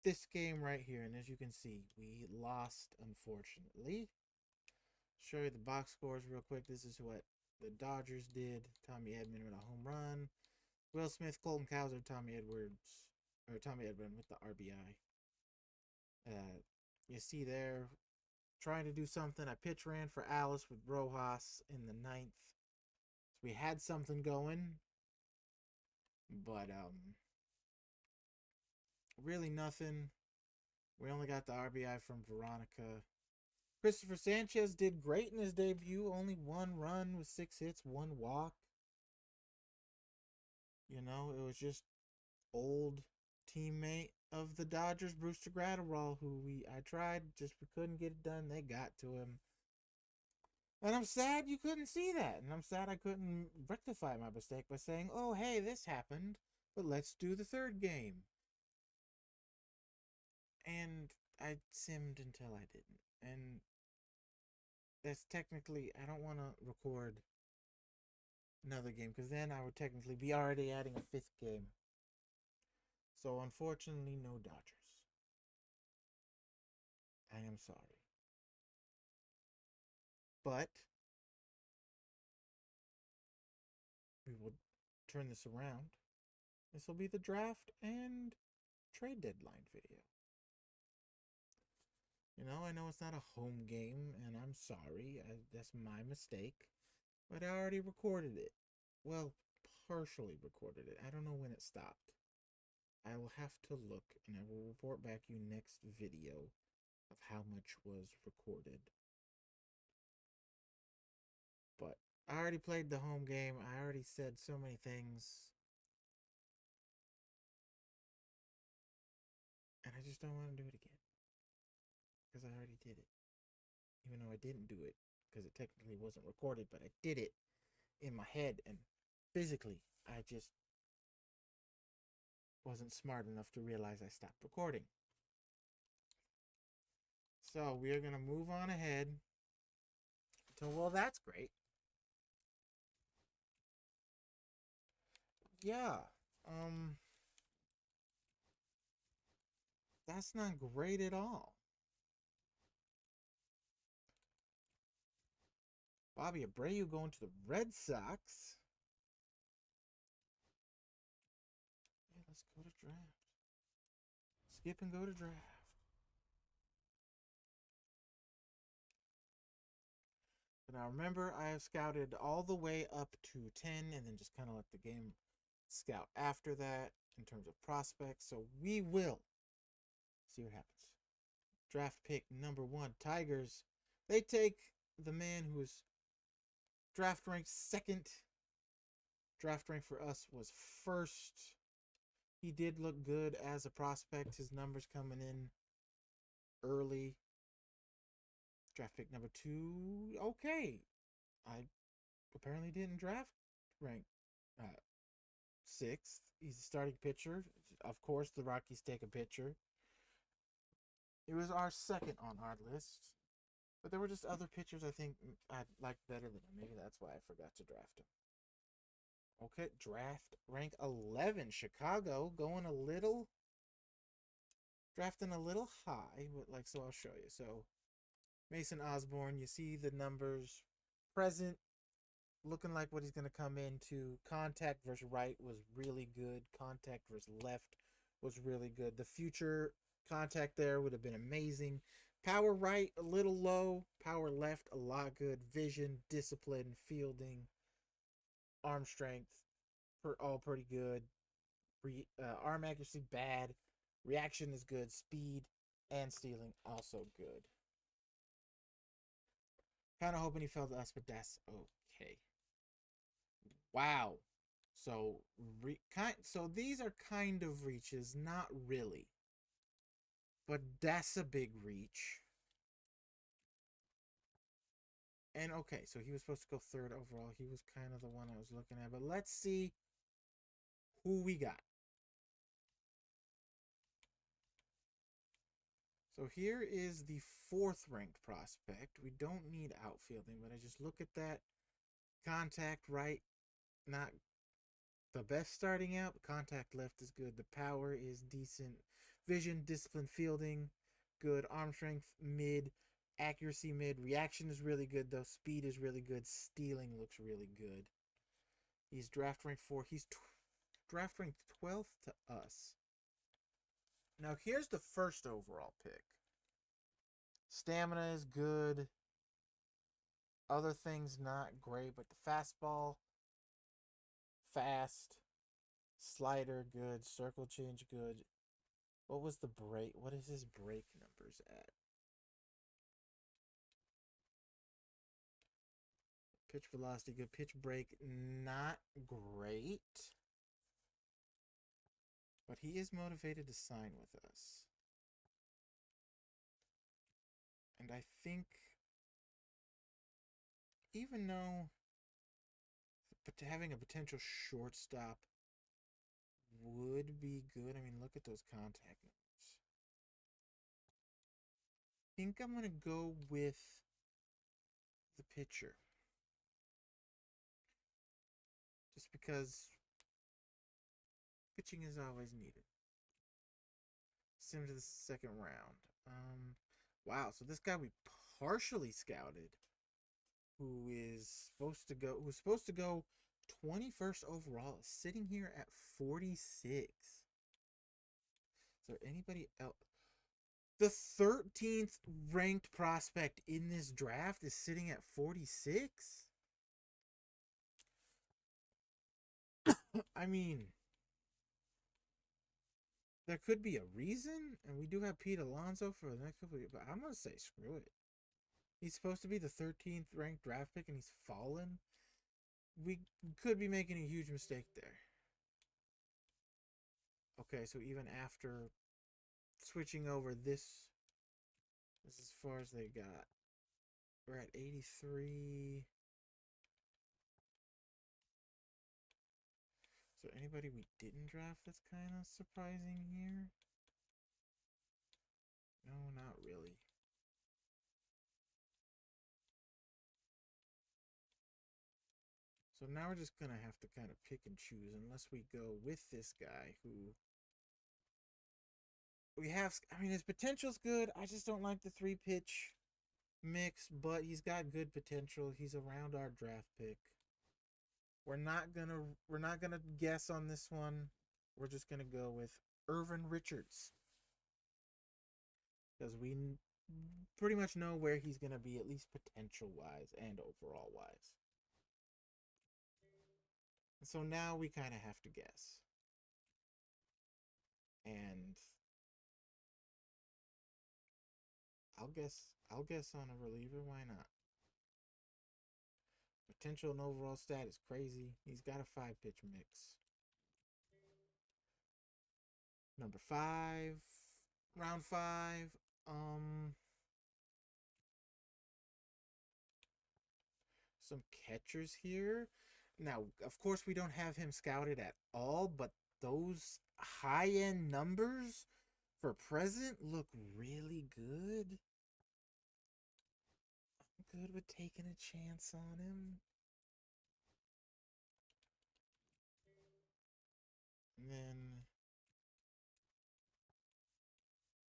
this game right here. And as you can see, we lost, unfortunately. Show you the box scores real quick. This is what the Dodgers did. Tommy Edman with a home run. Will Smith, Colton Cowser, Tommy Edman with the RBI. You see there, trying to do something. I pitch ran for Alice with Rojas in the 9th. So we had something going. But, really nothing. We only got the RBI from Veronica. Christopher Sanchez did great in his debut. Only 1 run with 6 hits, 1 walk. It was just old teammate of the Dodgers, Brewster Gratterall, who I tried, just we couldn't get it done. They got to him. And I'm sad you couldn't see that. And I'm sad I couldn't rectify my mistake by saying, oh, hey, this happened, but let's do the 3rd game. And I simmed until I didn't. And that's technically, I don't want to record another game, because then I would technically be already adding a 5th game. So unfortunately, no Dodgers. I am sorry. But we will turn this around. This will be the draft and trade deadline video. I know it's not a home game, and I'm sorry. That's my mistake. But I already recorded it. Well, partially recorded it. I don't know when it stopped. I will have to look, and I will report back you next video of how much was recorded. But I already played the home game. I already said so many things. And I just don't want to do it again. Because I already did it. Even though I didn't do it. Because it technically wasn't recorded. But I did it in my head. And physically, I just wasn't smart enough to realize I stopped recording. So we are going to move on ahead. So, well, that's great. Yeah. That's not great at all. Bobby Abreu going to the Red Sox. Yeah, let's go to draft. Skip and go to draft. But now remember, I have scouted all the way up to 10 and then just kind of let the game scout after that in terms of prospects. So we will see what happens. Draft pick number 1, Tigers. They take the man who was draft ranked 2nd. Draft rank for us was 1st. He did look good as a prospect. His numbers coming in early. Draft pick number 2. Okay. I apparently didn't draft rank 6th. He's a starting pitcher. Of course, the Rockies take a pitcher. It was our 2nd on our list. But there were just other pitchers I think I liked better than him. Maybe that's why I forgot to draft him. Okay, draft rank 11. Chicago going a little, drafting a little high, but like, so I'll show you. So Mason Osborne, you see the numbers present, looking like what he's going to come into. Contact versus right was really good. Contact versus left was really good. The future contact there would have been amazing. Power right, a little low. Power left, a lot good. Vision, discipline, fielding, arm strength, all pretty good. Arm accuracy, bad. Reaction is good. Speed and stealing, also good. Kind of hoping he fell to us, but that's okay. Wow. So so these are kind of reaches, not really. But that's a big reach. And okay, so he was supposed to go third overall. He was kind of the one I was looking at. But let's see who we got. So here is the 4th ranked prospect. We don't need outfielding, but I just look at that. Contact right, not the best starting out. Contact left is good. The power is decent. Vision, discipline, fielding, good. Arm strength, mid. Accuracy, mid. Reaction is really good, though. Speed is really good. Stealing looks really good. He's draft rank 4. He's draft rank 12th to us. Now, here's the 1st overall pick. Stamina is good. Other things not great, but the fastball, fast. Slider, good. Circle change, good. What was the break? What is his break numbers at? Pitch velocity, good. Pitch break, not great. But he is motivated to sign with us. And I think, even though having a potential shortstop would be good. I mean, look at those contact numbers. I think I'm going to go with the pitcher. Just because pitching is always needed. Send him to the 2nd round. Wow, so this guy we partially scouted, who's supposed to go 21st overall, is sitting here at 46. Is there anybody else? The 13th ranked prospect in this draft is sitting at 46? I mean, there could be a reason, and we do have Pete Alonso for the next couple of years, but I'm going to say screw it. He's supposed to be the 13th ranked draft pick, and he's fallen. We could be making a huge mistake there. Okay, so even after switching over this is as far as they got. We're at 83. So anybody we didn't draft that's kind of surprising here? No, not really. So now we're just going to have to kind of pick and choose unless we go with this guy who we have. I mean, his potential's good. I just don't like the 3-pitch mix, but he's got good potential. He's around our draft pick. We're not gonna guess on this one. We're just gonna go with Irvin Richards because we pretty much know where he's gonna be, at least potential wise and overall wise. And so now we kind of have to guess. And I'll guess on a reliever. Why not? Potential and overall stat is crazy. He's got a 5-pitch mix. Number 5, round 5. Some catchers here. Now, of course, we don't have him scouted at all, but those high-end numbers for present look really good. I'm good with taking a chance on him. And then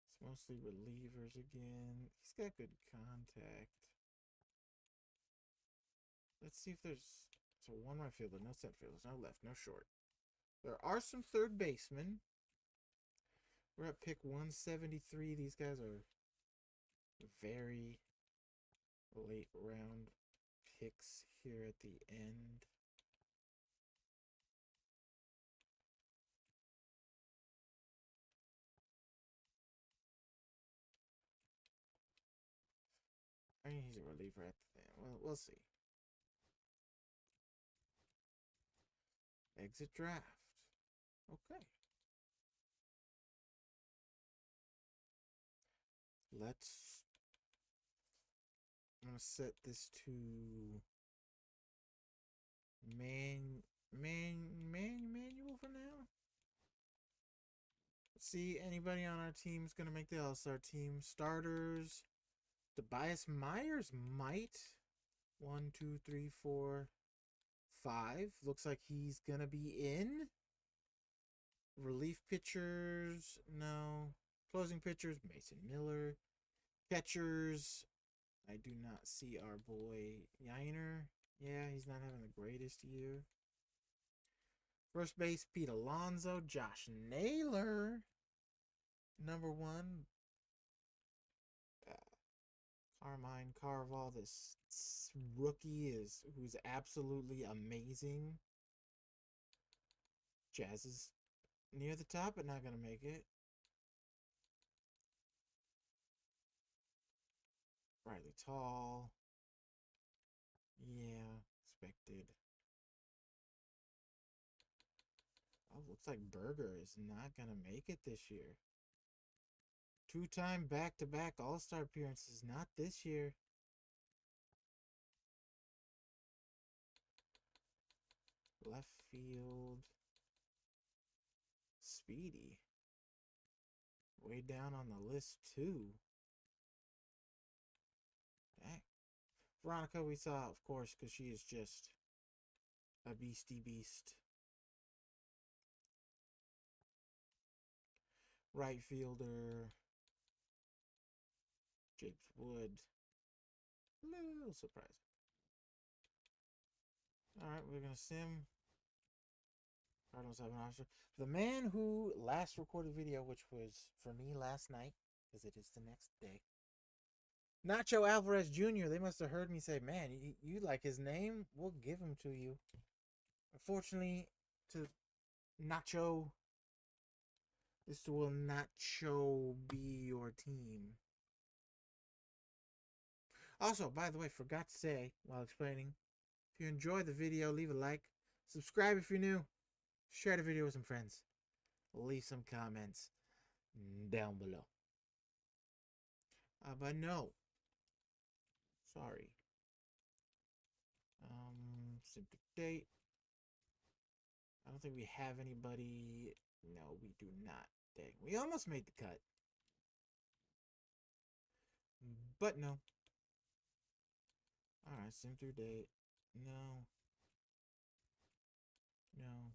it's mostly relievers again. He's got good contact. Let's see if there's... So one right fielder, no center fielders, no left, no short. There are some third basemen. We're at pick 173. These guys are very late round picks here at the end. I mean, he's a reliever at the end. Well, we'll see. Exit draft. Okay. I'm gonna set this to manual for now. Let's see, anybody on our team is gonna make the All-Star team. Starters. Tobias Myers might. 1, 2, 3, 4, 5. Looks like he's gonna be in. Relief pitchers, no. Closing pitchers, Mason Miller. Catchers, I do not see our boy Yiner. Yeah, he's not having the greatest year. First base, Pete Alonso. Josh Naylor, number 1. Carmine Carval, this rookie who's absolutely amazing. Jazz is near the top, but not gonna make it. Riley Tall. Yeah, expected. Oh, looks like Berger is not gonna make it this year. 2-time back-to-back All-Star appearances, not this year. Left field. Speedy. Way down on the list, too. Dang. Veronica, we saw, of course, because she is just a beastie beast. Right fielder. James Wood. A little surprising. Alright, we're going to sim. Cardinals have an officer. The man who last recorded video, which was for me last night, because it is the next day. Nacho Alvarez Jr., they must have heard me say, man, you like his name? We'll give him to you. Unfortunately, to Nacho, this will Nacho be your team. Also, by the way, forgot to say while explaining, if you enjoyed the video, leave a like. Subscribe if you're new. Share the video with some friends. Leave some comments down below. But no. Sorry. Simple date. I don't think we have anybody. No, we do not. Dang. We almost made the cut. But no. Alright, sim through date. No. No.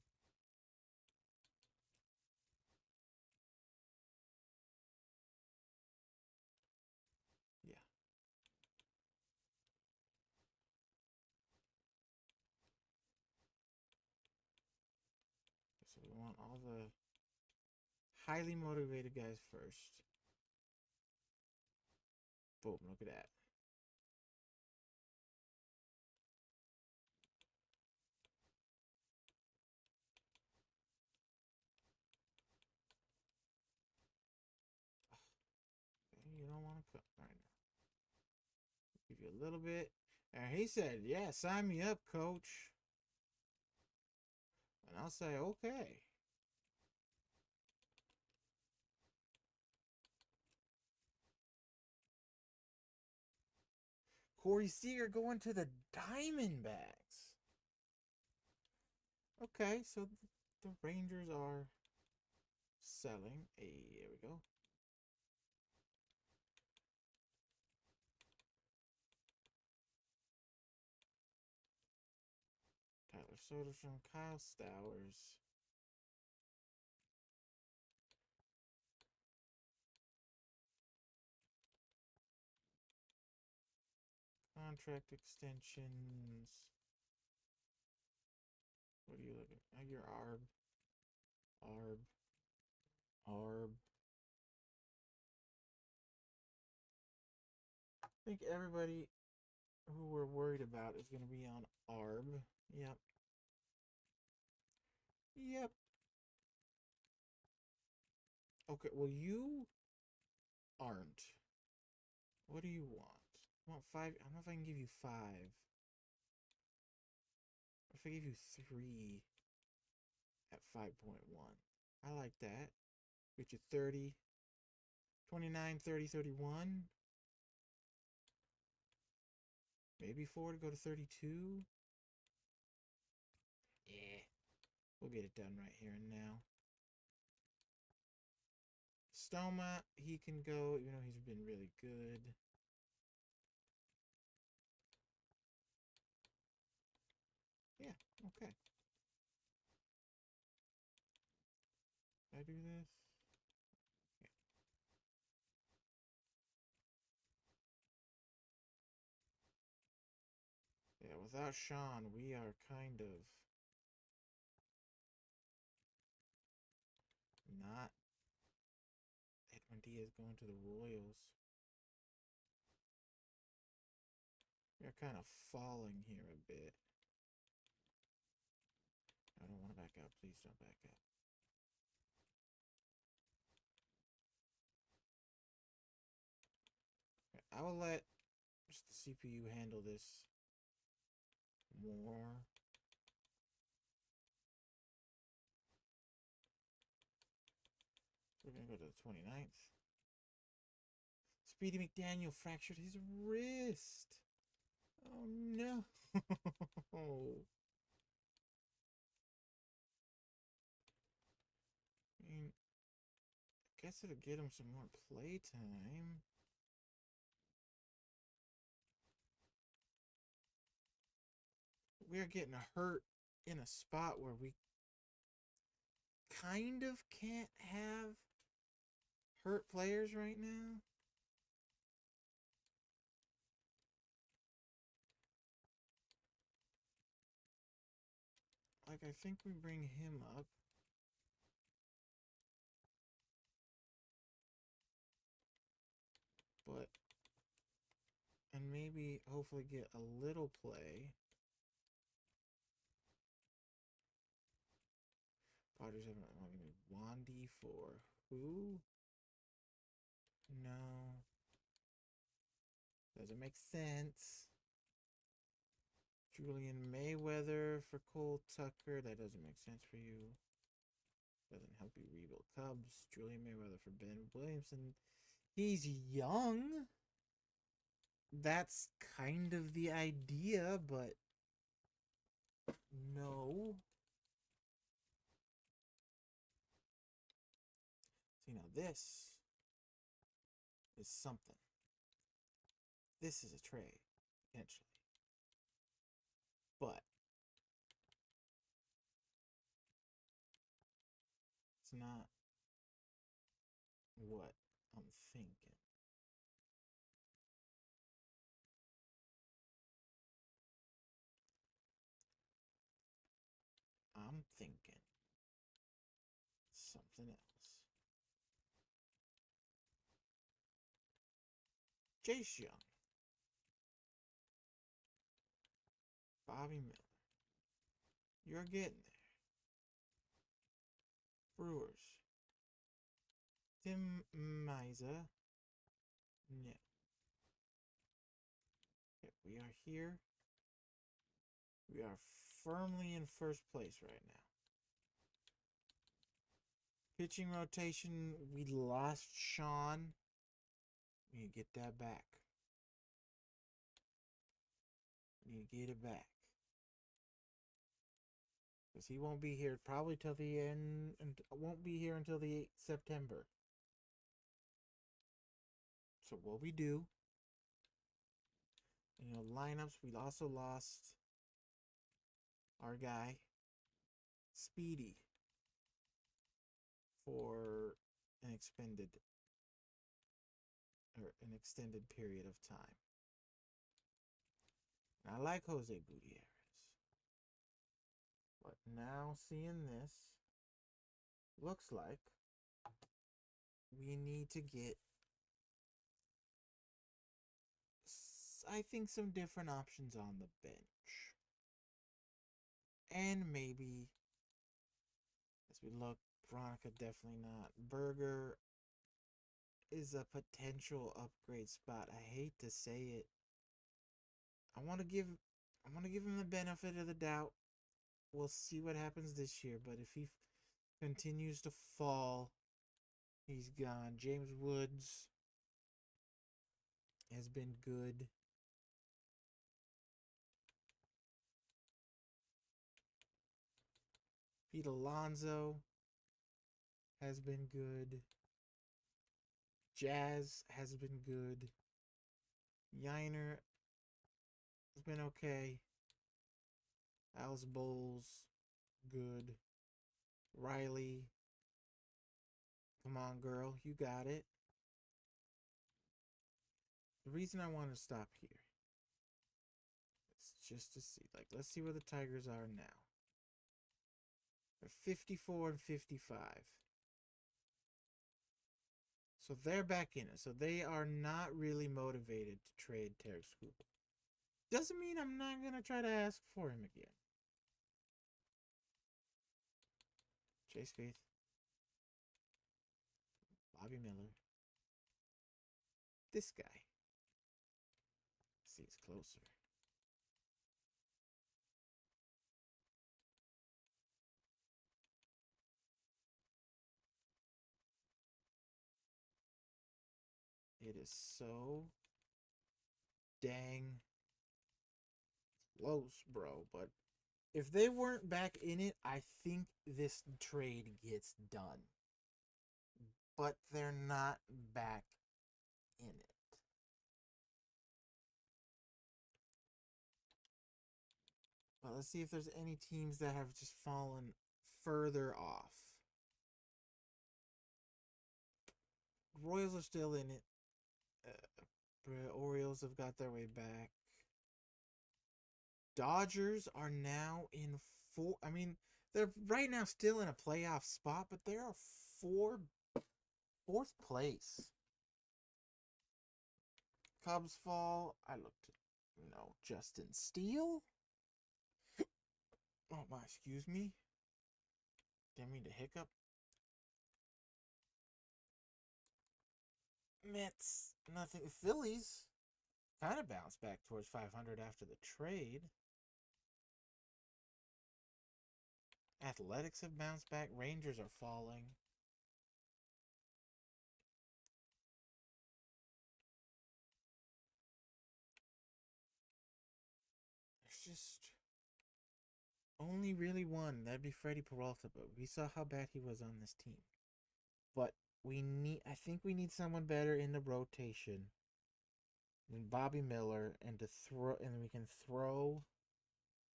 Yeah. So we want all the highly motivated guys first. Boom, look at that. You don't want to cut right now. Give you a little bit. And he said, yeah, sign me up, coach. And I'll say, okay. Corey Seager going to the Diamondbacks. Okay, so the Rangers are selling. Hey, there we go. Tyler Soderstrom, Kyle Stowers. Contract extensions. What are you looking at? Oh, you're ARB. ARB. ARB. I think everybody who we're worried about is going to be on ARB. Yep. Yep. Okay, well, you aren't. What do you want? I want 5. I don't know if I can give you 5. If I give you 3 at 5.1. I like that. Get you 30, 29, 30, 31. Maybe 4 to go to 32. Yeah. We'll get it done right here and now. Stoma, he can go, even though he's been really good. Yeah, okay. Did I do this? Yeah. Yeah, without Sean, we are kind of not. Edwin Diaz going to the Royals. We're kind of falling here a bit. I don't want to back out. Please don't back out. Okay, I will let just the CPU handle this more. We're going to go to the 29th. Speedy McDaniel fractured his wrist. Oh no. I mean, I guess it'll get him some more playtime. We're getting hurt in a spot where we kind of can't have hurt players right now. Like, I think we bring him up. But, and maybe hopefully get a little play. Padres haven't given me Wandy for who? No. Doesn't make sense. Julian Mayweather for Cole Tucker. That doesn't make sense for you. Doesn't help you rebuild Cubs. Julian Mayweather for Ben Williamson. He's young. That's kind of the idea, but no. See, now this is something. This is a trade, potentially. But it's not what I'm thinking. I'm thinking something else. Jace Young. Bobby Miller. You're getting there. Brewers. Tim Miza. Yeah. Okay, we are here. We are firmly in first place right now. Pitching rotation, we lost Sean. We need to get that back. We need to get it back. Because he won't be here probably till the end, and won't be here until the September. So what we do, lineups, we also lost our guy, Speedy, for an extended period of time. I like Jose Gutierrez. But now seeing this, looks like we need to get, I think, some different options on the bench. And maybe, as we look, Veronica definitely not. Berger is a potential upgrade spot. I hate to say it. I want to give him the benefit of the doubt. We'll see what happens this year, but if he continues to fall, he's gone. James Woods has been good. Pete Alonso has been good. Jazz has been good. Yiner has been okay. Alice Bowles, good. Riley, come on, girl, you got it. The reason I want to stop here is just to see, like, let's see where the Tigers are now. They're 54 and 55. So they're back in it. So they are not really motivated to trade Tarek Skubal. Doesn't mean I'm not going to try to ask for him again. Chase Faith. Bobby Miller. This guy. See, it's closer. It is so dang close, bro. But if they weren't back in it, I think this trade gets done. But they're not back in it. But let's see if there's any teams that have just fallen further off. Royals are still in it. Orioles have got their way back. Dodgers are now in four. I mean, they're right now still in a playoff spot, but they are fourth place. Cubs fall. I looked at, Justin Steele. Oh my, excuse me. Didn't mean to hiccup. Mets, nothing. Phillies kind of bounced back towards 500 after the trade. Athletics have bounced back. Rangers are falling. There's just only really one. That'd be Freddie Peralta, but we saw how bad he was on this team. But I think we need someone better in the rotation than Bobby Miller, and we can throw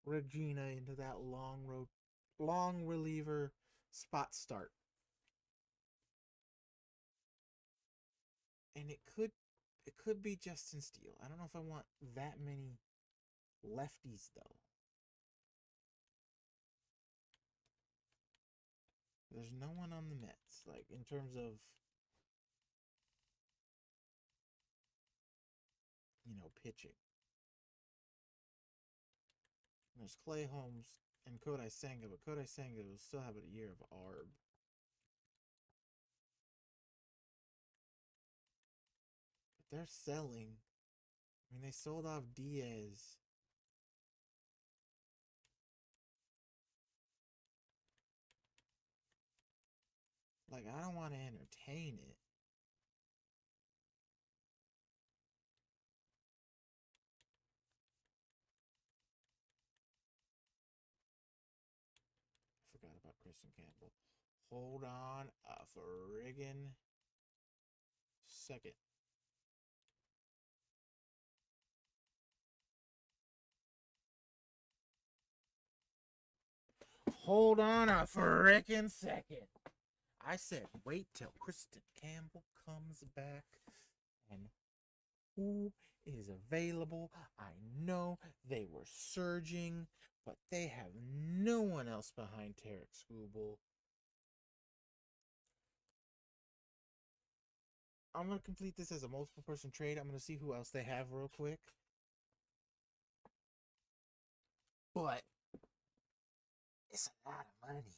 Regina into that long reliever spot start. And it could be Justin Steele. I don't know if I want that many lefties though. There's no one on the Mets, like in terms of pitching. There's Clay Holmes and Kodai Senga, but Kodai Senga will still have a year of ARB. But they're selling. I mean, they sold off Diaz. Like, I don't want to entertain it. I forgot about Kristen Campbell. Hold on a friggin' second. Hold on a frickin' second. I said wait till Kristen Campbell comes back. And who is available. I know they were surging, but they have no one else behind Tarek Skubal. I'm going to complete this as a multiple person trade. I'm going to see who else they have real quick. But it's a lot of money.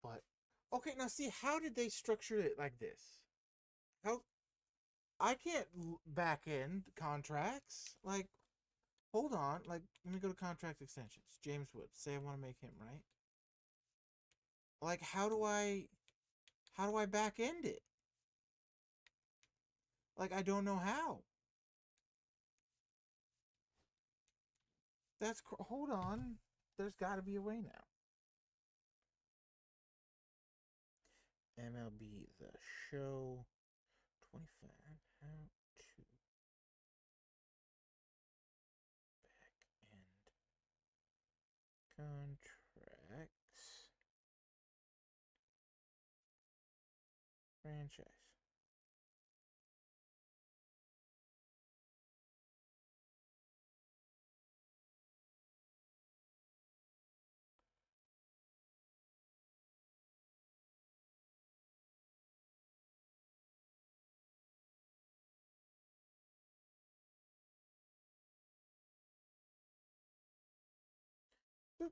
But okay, now see, how did they structure it like this? How I can't back end contracts. Like, hold on. Like, let me go to contract extensions. James Woods. Say I want to make him, right? Like, how do I back end it? Like, I don't know how. Hold on. There's got to be a way now. MLB The Show 25. How to back end contracts franchise.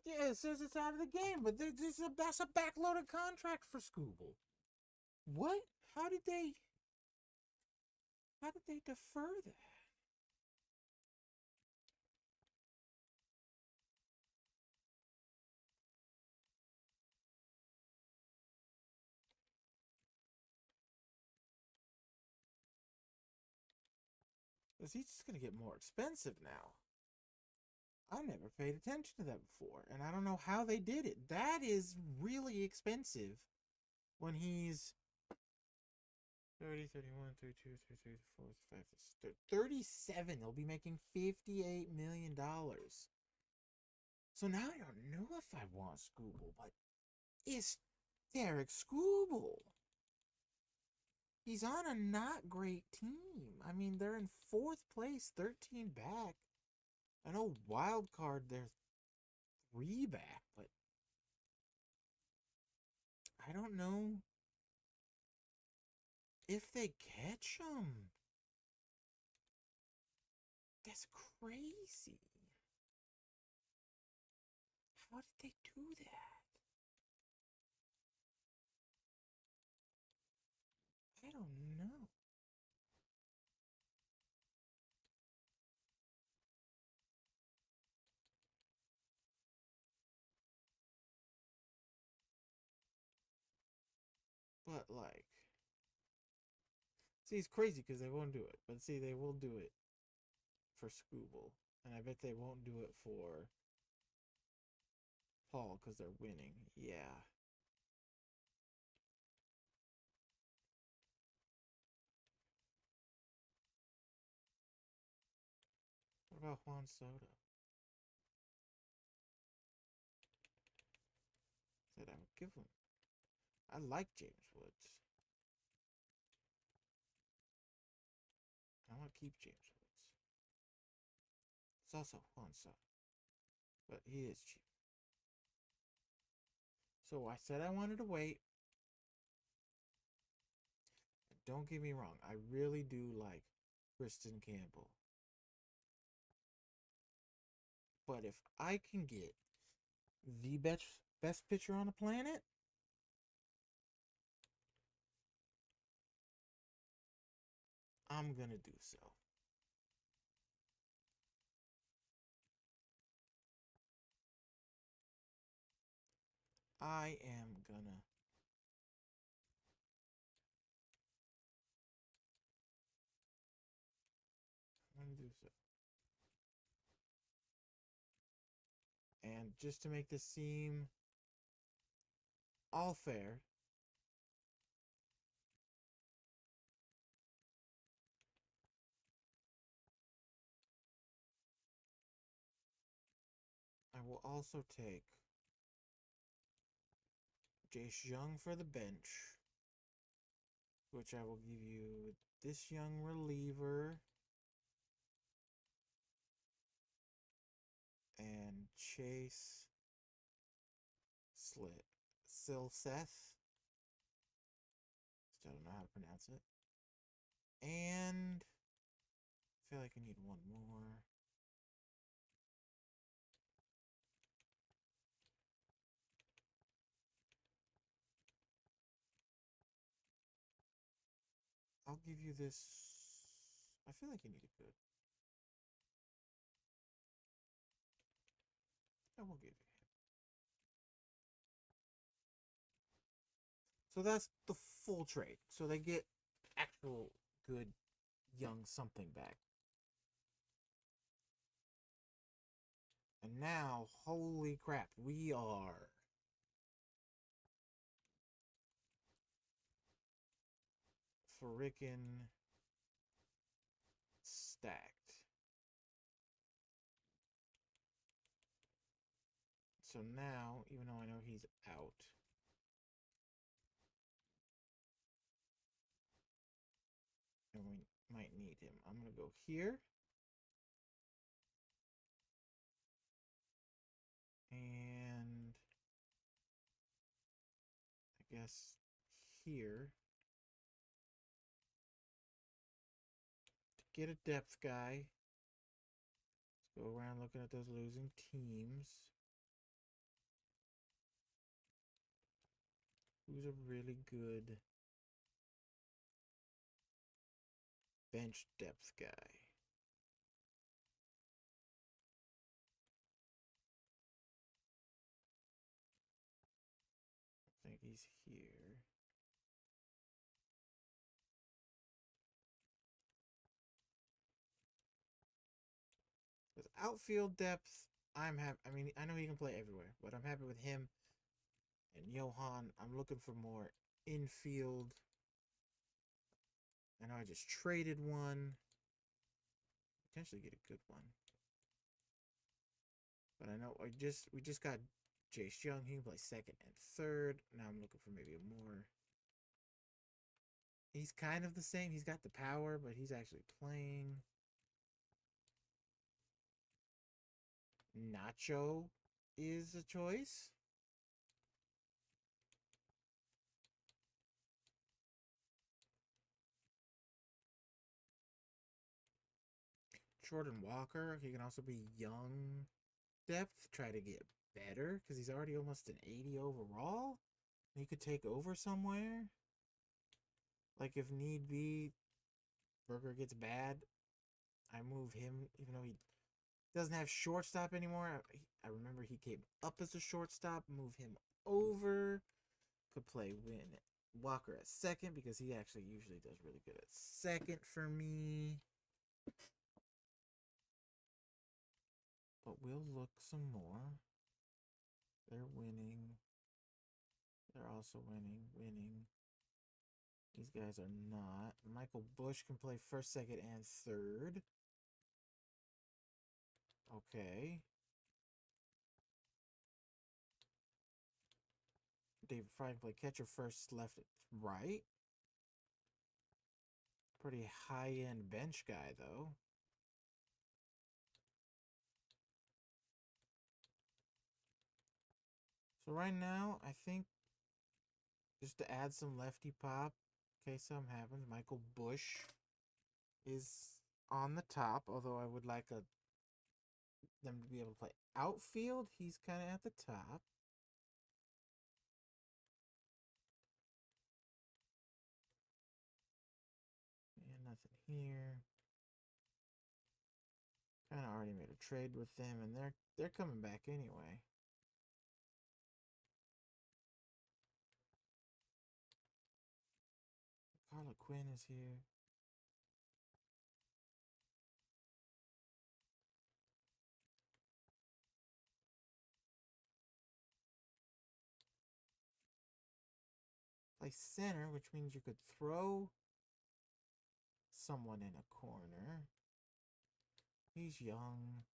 Yeah, it says it's out of the game, but that's a backloaded contract for Scooble. What? How did they? How did they defer that? Because he's just gonna get more expensive now. I never paid attention to that before, and I don't know how they did it. That is really expensive when he's 30, 31, 32, 33, 34, 35, 37. They'll be making $58 million. So now I don't know if I want Scooble, but it's Derek Scooble. He's on a not great team. I mean, they're in fourth place, 13 back. I know wild card, they're 3 back, but I don't know if they catch him. That's crazy. How did they do that? I don't know. But like, see, it's crazy because they won't do it. But see, they will do it for Scooble, and I bet they won't do it for Paul because they're winning. Yeah. What about Juan Soto? Said I would give him. I like James Woods. I want to keep James Woods. It's also Juan Soto, but he is cheap. So I said I wanted to wait. Don't get me wrong, I really do like Kristen Campbell. But if I can get the best pitcher on the planet, I'm gonna do so. I am gonna do so. And just to make this seem all fair, I will also take Jace Young for the bench, which I will give you this young reliever and Chase Slit Silseth. Still don't know how to pronounce it. And I feel like I need one more. I'll give you this. I feel like you need a good. I will give you him. So that's the full trade. So they get actual good young something back. And now, holy crap, we are frickin' stacked. So now, even though I know he's out, and we might need him, I'm going to go here. And I guess here to get a depth guy. Let's go around looking at those losing teams. Who's a really good bench depth guy? I think he's here. With outfield depth, I'm happy. I mean, I know he can play everywhere, but I'm happy with him and Johan. I'm looking for more infield. I know I just traded one. Potentially get a good one. But I know we just got Jace Young. He can play second and third. Now I'm looking for maybe a more. He's kind of the same. He's got the power, but he's actually playing. Nacho is a choice. Jordan Walker. He can also be young depth. Try to get better because he's already almost an 80 overall. He could take over somewhere. Like if need be, Burger gets bad, I move him, even though he doesn't have shortstop anymore. I remember he came up as a shortstop, move him over. Could play Win Walker at second because he actually usually does really good at second for me. But we'll look some more. They're winning. They're also winning. These guys are not. Michael Bush can play first, second, and third. Okay. David Fry can play catcher first, left, right. Pretty high-end bench guy, though. So right now, I think just to add some lefty pop, in case something happens, Michael Bush is on the top, although I would like them to be able to play outfield. He's kind of at the top. And nothing here. Kind of already made a trade with them, and they're coming back anyway. Carla Quinn is here. Play center, which means you could throw someone in a corner. He's young.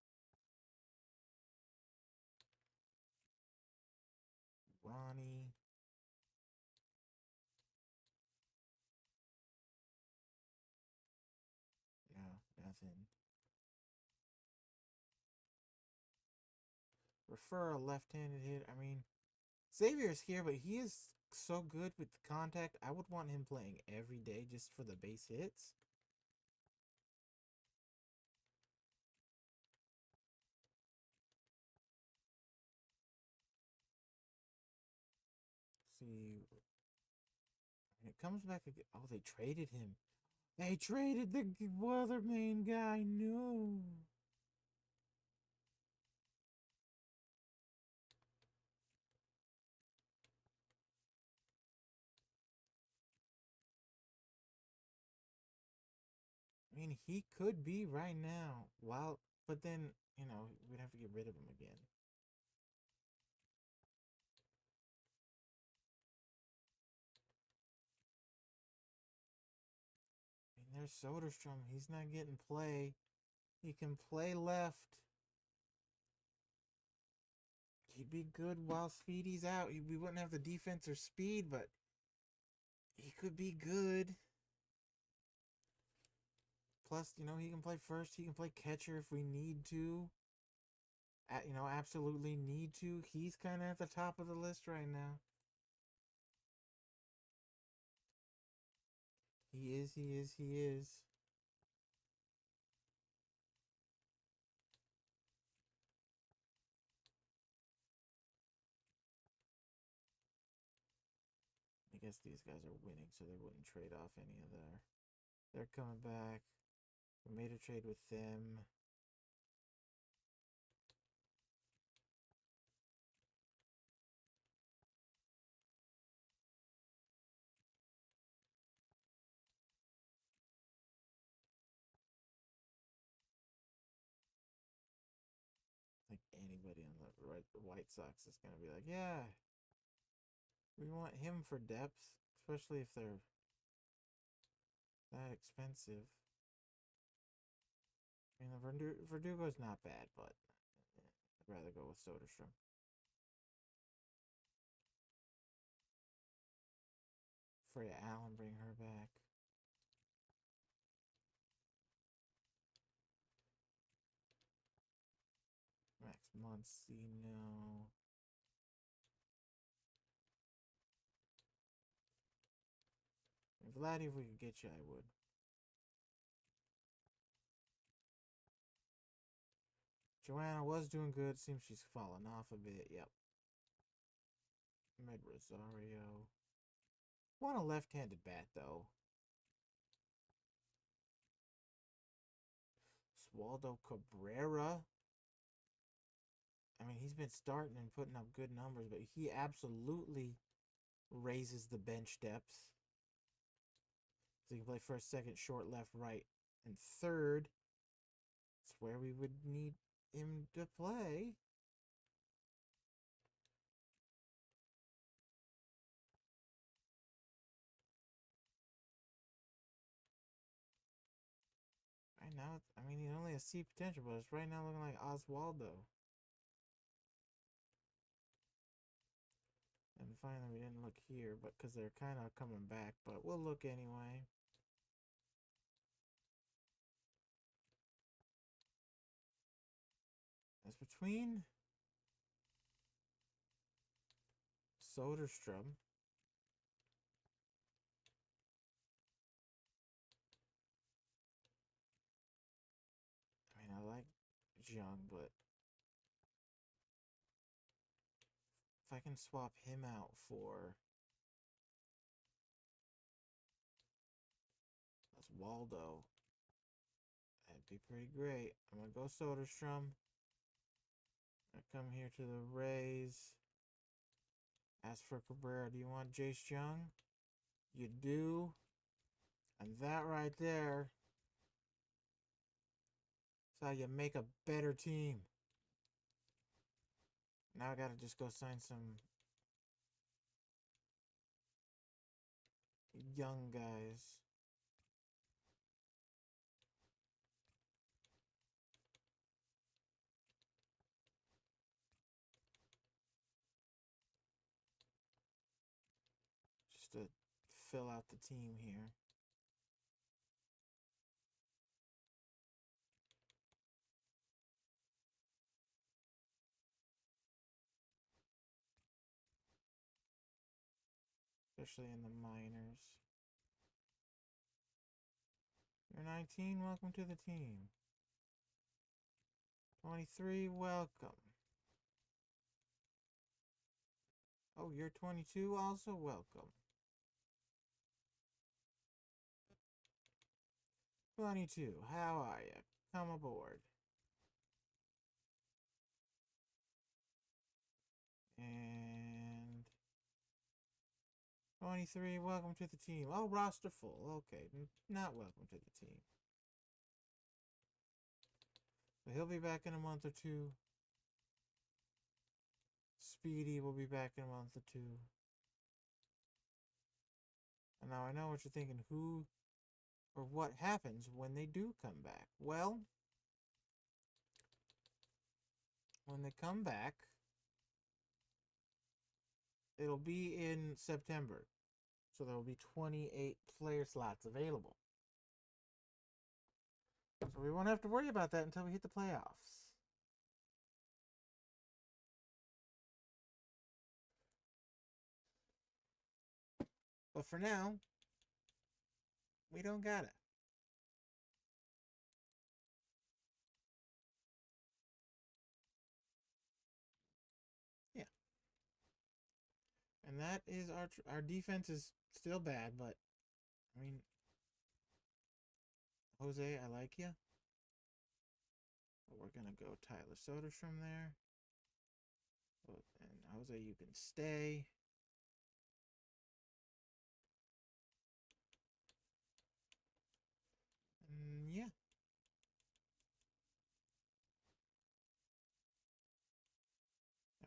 Ronnie. No, nothing. Prefer a left-handed hit. I mean, Xavier's here, but he is so good with the contact. I would want him playing every day just for the base hits. See, it comes back again. Oh, they traded him. They traded the Weatherman guy. No. I mean, he could be right now. Well, but then, we'd have to get rid of him again. I mean, there's Soderstrom. He's not getting play. He can play left. He'd be good while Speedy's out. We wouldn't have the defense or speed, but he could be good. Plus, he can play first. He can play catcher if we need to. Absolutely need to. He's kind of at the top of the list right now. He is, he is, he is. I guess these guys are winning, so they wouldn't trade off any of their... They're coming back. We made a trade with them. I think anybody on the White Sox is going to be like, yeah, we want him for depth, especially if they're that expensive. I mean, Verdugo's not bad, but I'd rather go with Soderstrom. Freya Allen, bring her back. Max Muncy, no. Vladdy, if we could get you, I would. Joanna was doing good. Seems she's fallen off a bit. Yep. Med Rosario. Want a left-handed bat, though. Swaldo Cabrera. I mean, he's been starting and putting up good numbers, but he absolutely raises the bench depth. So he can play first, second, short, left, right, and third. It's where we would need him to play. Right now, I mean, he only has C potential, but it's right now looking like Oswaldo. And finally, we didn't look here, but because they're kind of coming back, but we'll look anyway. It's between Soderstrom. I mean, I like Jung, but if I can swap him out for Oswaldo, that'd be pretty great. I'm going to go Soderstrom. I come here to the Rays. Ask for Cabrera. Do you want Jace Jung? You do. And that right there is how you make a better team. Now I gotta just go sign some young guys. Just to fill out the team here. especially in the minors. You're 19, welcome to the team. 23, welcome. Oh, you're 22, also welcome. 22, how are you? Come aboard. And 23, welcome to the team. Oh, roster full. Okay, not welcome to the team. But he'll be back in a month or two. Speedy will be back in a month or two. And now I know what you're thinking. Who or what happens when they do come back? Well, when they come back, it'll be in September. So there will be 28 player slots available. So we won't have to worry about that until we hit the playoffs. But for now, we don't got it. Yeah. And that is our defense is still bad, but I mean, Jose, I like you. But we're gonna go Tyler Soderstrom there. And Jose, you can stay. And yeah.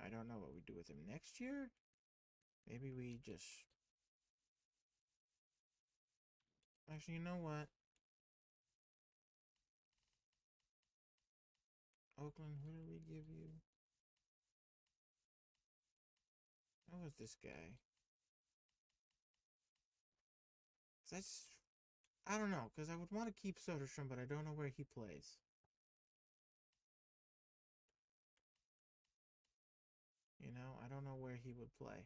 I don't know what we do with him next year. Maybe we just... Actually, you know what? Oakland, who did we give you? What was this guy? I don't know, because I would want to keep Soderstrom, but I don't know where he plays. You know, I don't know where he would play.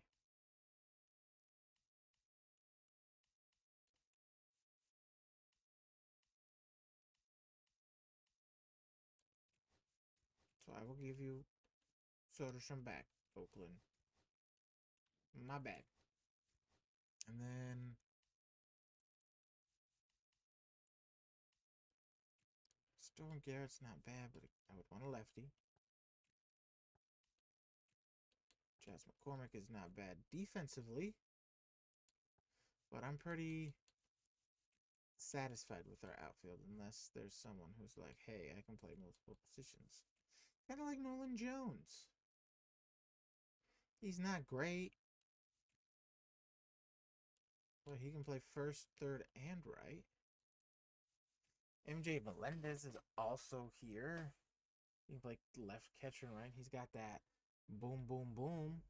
So I will give you Soderstrom back, Oakland. My bad. And then... Storm Garrett's not bad, but I would want a lefty. Jazz McCormick is not bad defensively. But I'm pretty satisfied with our outfield unless there's someone who's like, hey, I can play multiple positions. Kind of like Nolan Jones. He's not great, but he can play first, third, and right. MJ Melendez is also here. He can play left catcher and right. He's got that boom, boom, boom.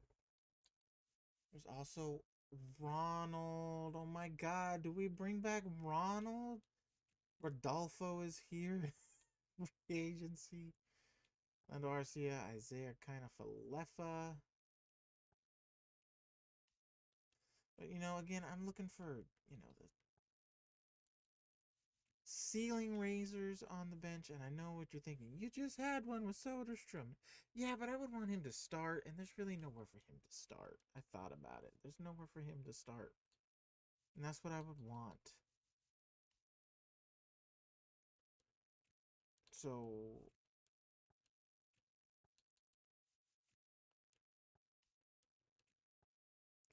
There's also Ronald. Oh my God, do we bring back Ronald? Rodolfo is here. Free agency. Lando Arcia, Isaiah kind of Falefa. But, you know, again, I'm looking for, you know, the ceiling raisers on the bench. And I know what you're thinking. You just had one with Soderstrom. Yeah, but I would want him to start. And there's really nowhere for him to start. I thought about it. There's nowhere for him to start. And that's what I would want. So...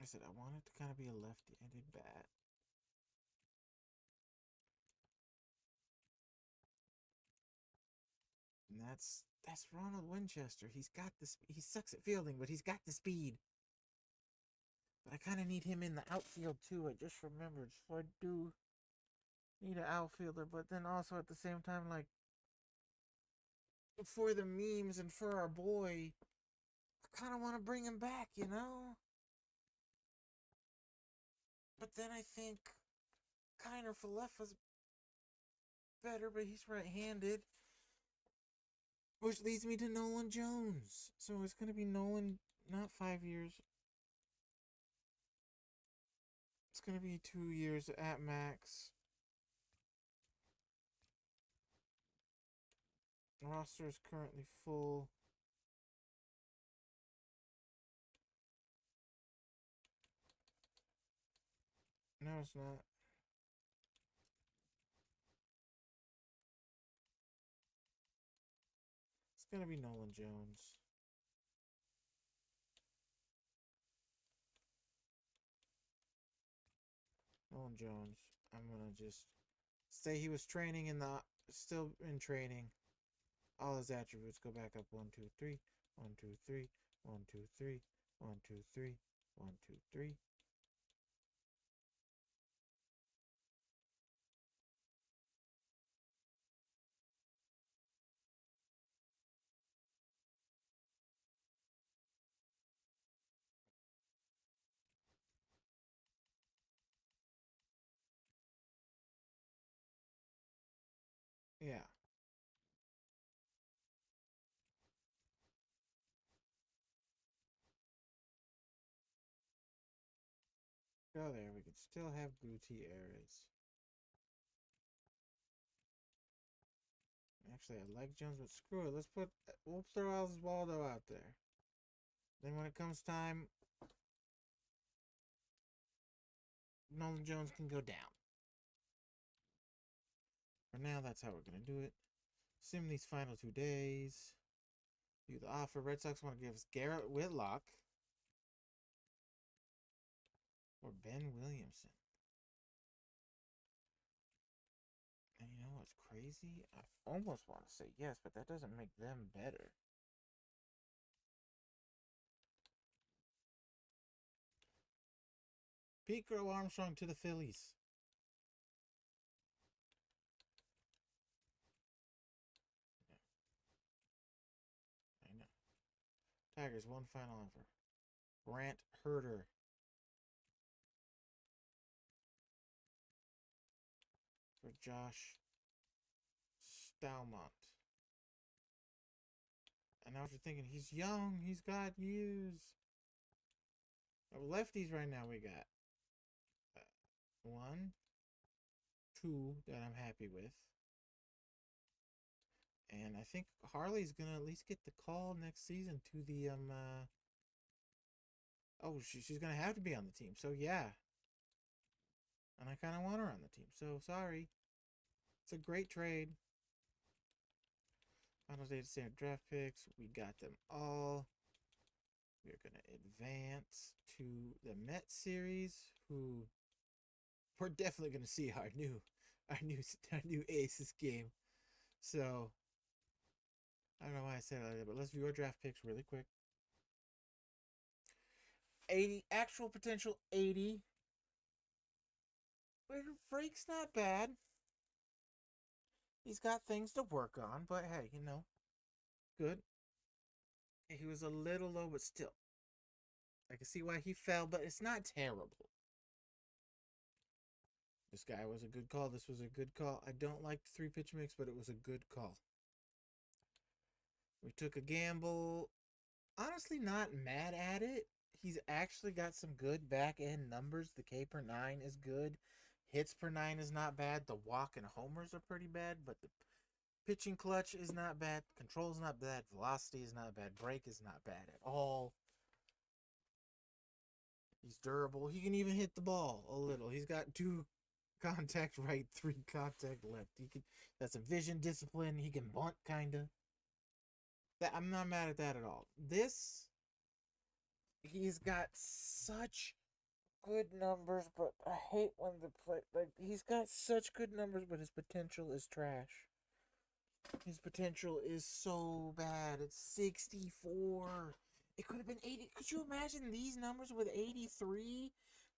I said I wanted to kind of be a left-handed bat. And that's Ronald Winchester. He's got this. He sucks at fielding, but he's got the speed. But I kind of need him in the outfield too. I just remembered, so I do need an outfielder. But then also at the same time, like for the memes and for our boy, I kind of want to bring him back, you know. But then I think Kiner Falefa's better, but he's right-handed. Which leads me to Nolan Jones. So it's going to be Nolan, not 5 years. going to be 2 years at max. The roster is currently full. No, it's not. It's going to be Nolan Jones. Nolan Jones. I'm going to just say he was training in the... Still in training. All his attributes go back up. 1, 2, 3. 1, 2, 3. 1, 2, 3. 1, 2, 3. 1, 2, 3. Yeah. Go there. We can still have Gutierrez. Actually, I like Jones, but screw it. We'll throw Oswaldo out there. Then when it comes time, Nolan Jones can go down. For now, that's how we're going to do it. Sim these final 2 days. Do the offer. Red Sox want to give us Garrett Whitlock or Ben Williamson. And you know what's crazy? I almost want to say yes, but that doesn't make them better. Pico Armstrong to the Phillies. I know. Tigers, one final offer. Brant Herter. For Josh Stalmont. And I was thinking, he's young. He's got years. Lefties right now we got 1, 2 that I'm happy with. And I think Harley's going to at least get the call next season to the, she's going to have to be on the team. So, yeah. And I kind of want her on the team. So, sorry. It's a great trade. Final day to standard draft picks. We got them all. We're going to advance to the Mets series, who we're definitely going to see our new Aces game. So, I don't know why I said that, but let's view our draft picks really quick. 80, actual potential 80. Freak's not bad. He's got things to work on, but hey, good. He was a little low, but still. I can see why he fell, but it's not terrible. This guy was a good call. This was a good call. I don't like the 3-pitch mix, but it was a good call. We took a gamble. Honestly, not mad at it. He's actually got some good back-end numbers. The K per 9 is good. Hits per 9 is not bad. The walk and homers are pretty bad, but the pitching clutch is not bad. Control is not bad. Velocity is not bad. Break is not bad at all. He's durable. He can even hit the ball a little. He's got 2 contact right, 3 contact left. That's a vision discipline. He can bunt, kinda. I'm not mad at that at all. He's got such good numbers, but I hate when he's got such good numbers, but his potential is trash. His potential is so bad. It's 64. It could have been 80. Could you imagine these numbers with 83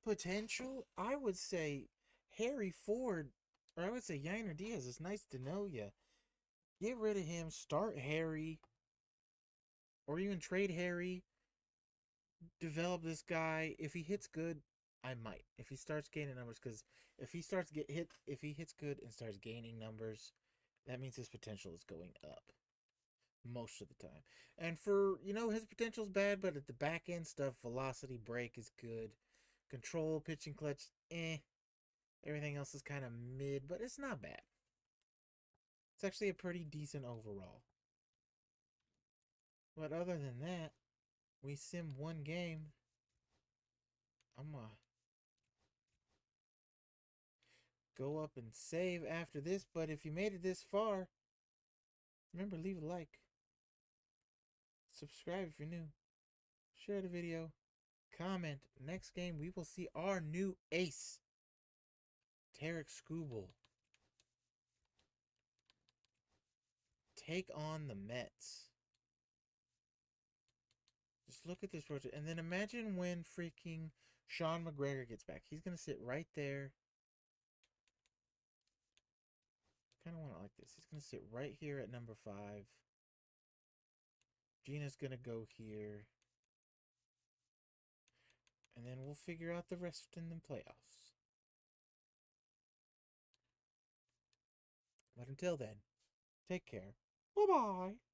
potential? I would say Harry Ford, or I would say Yainer Diaz. It's nice to know you. Get rid of him. Start Harry. Or even trade Harry. Develop this guy. If he hits good, I might. If he starts gaining numbers, because if he hits good and starts gaining numbers, that means his potential is going up most of the time. And for, his potential is bad, but at the back end stuff, velocity, break is good. Control, pitching clutch, eh. Everything else is kind of mid, but it's not bad. It's actually a pretty decent overall. But other than that, we sim one game. I'm gonna go up and save after this. But if you made it this far, remember, leave a like. Subscribe if you're new. Share the video. Comment. Next game, we will see our new ace, Tarek Skubal, take on the Mets. Just look at this rotation. And then imagine when freaking Sean McGregor gets back. He's going to sit right there. I kind of want it like this. He's going to sit right here at number 5. Gina's going to go here. And then we'll figure out the rest in the playoffs. But until then, take care. Bye-bye.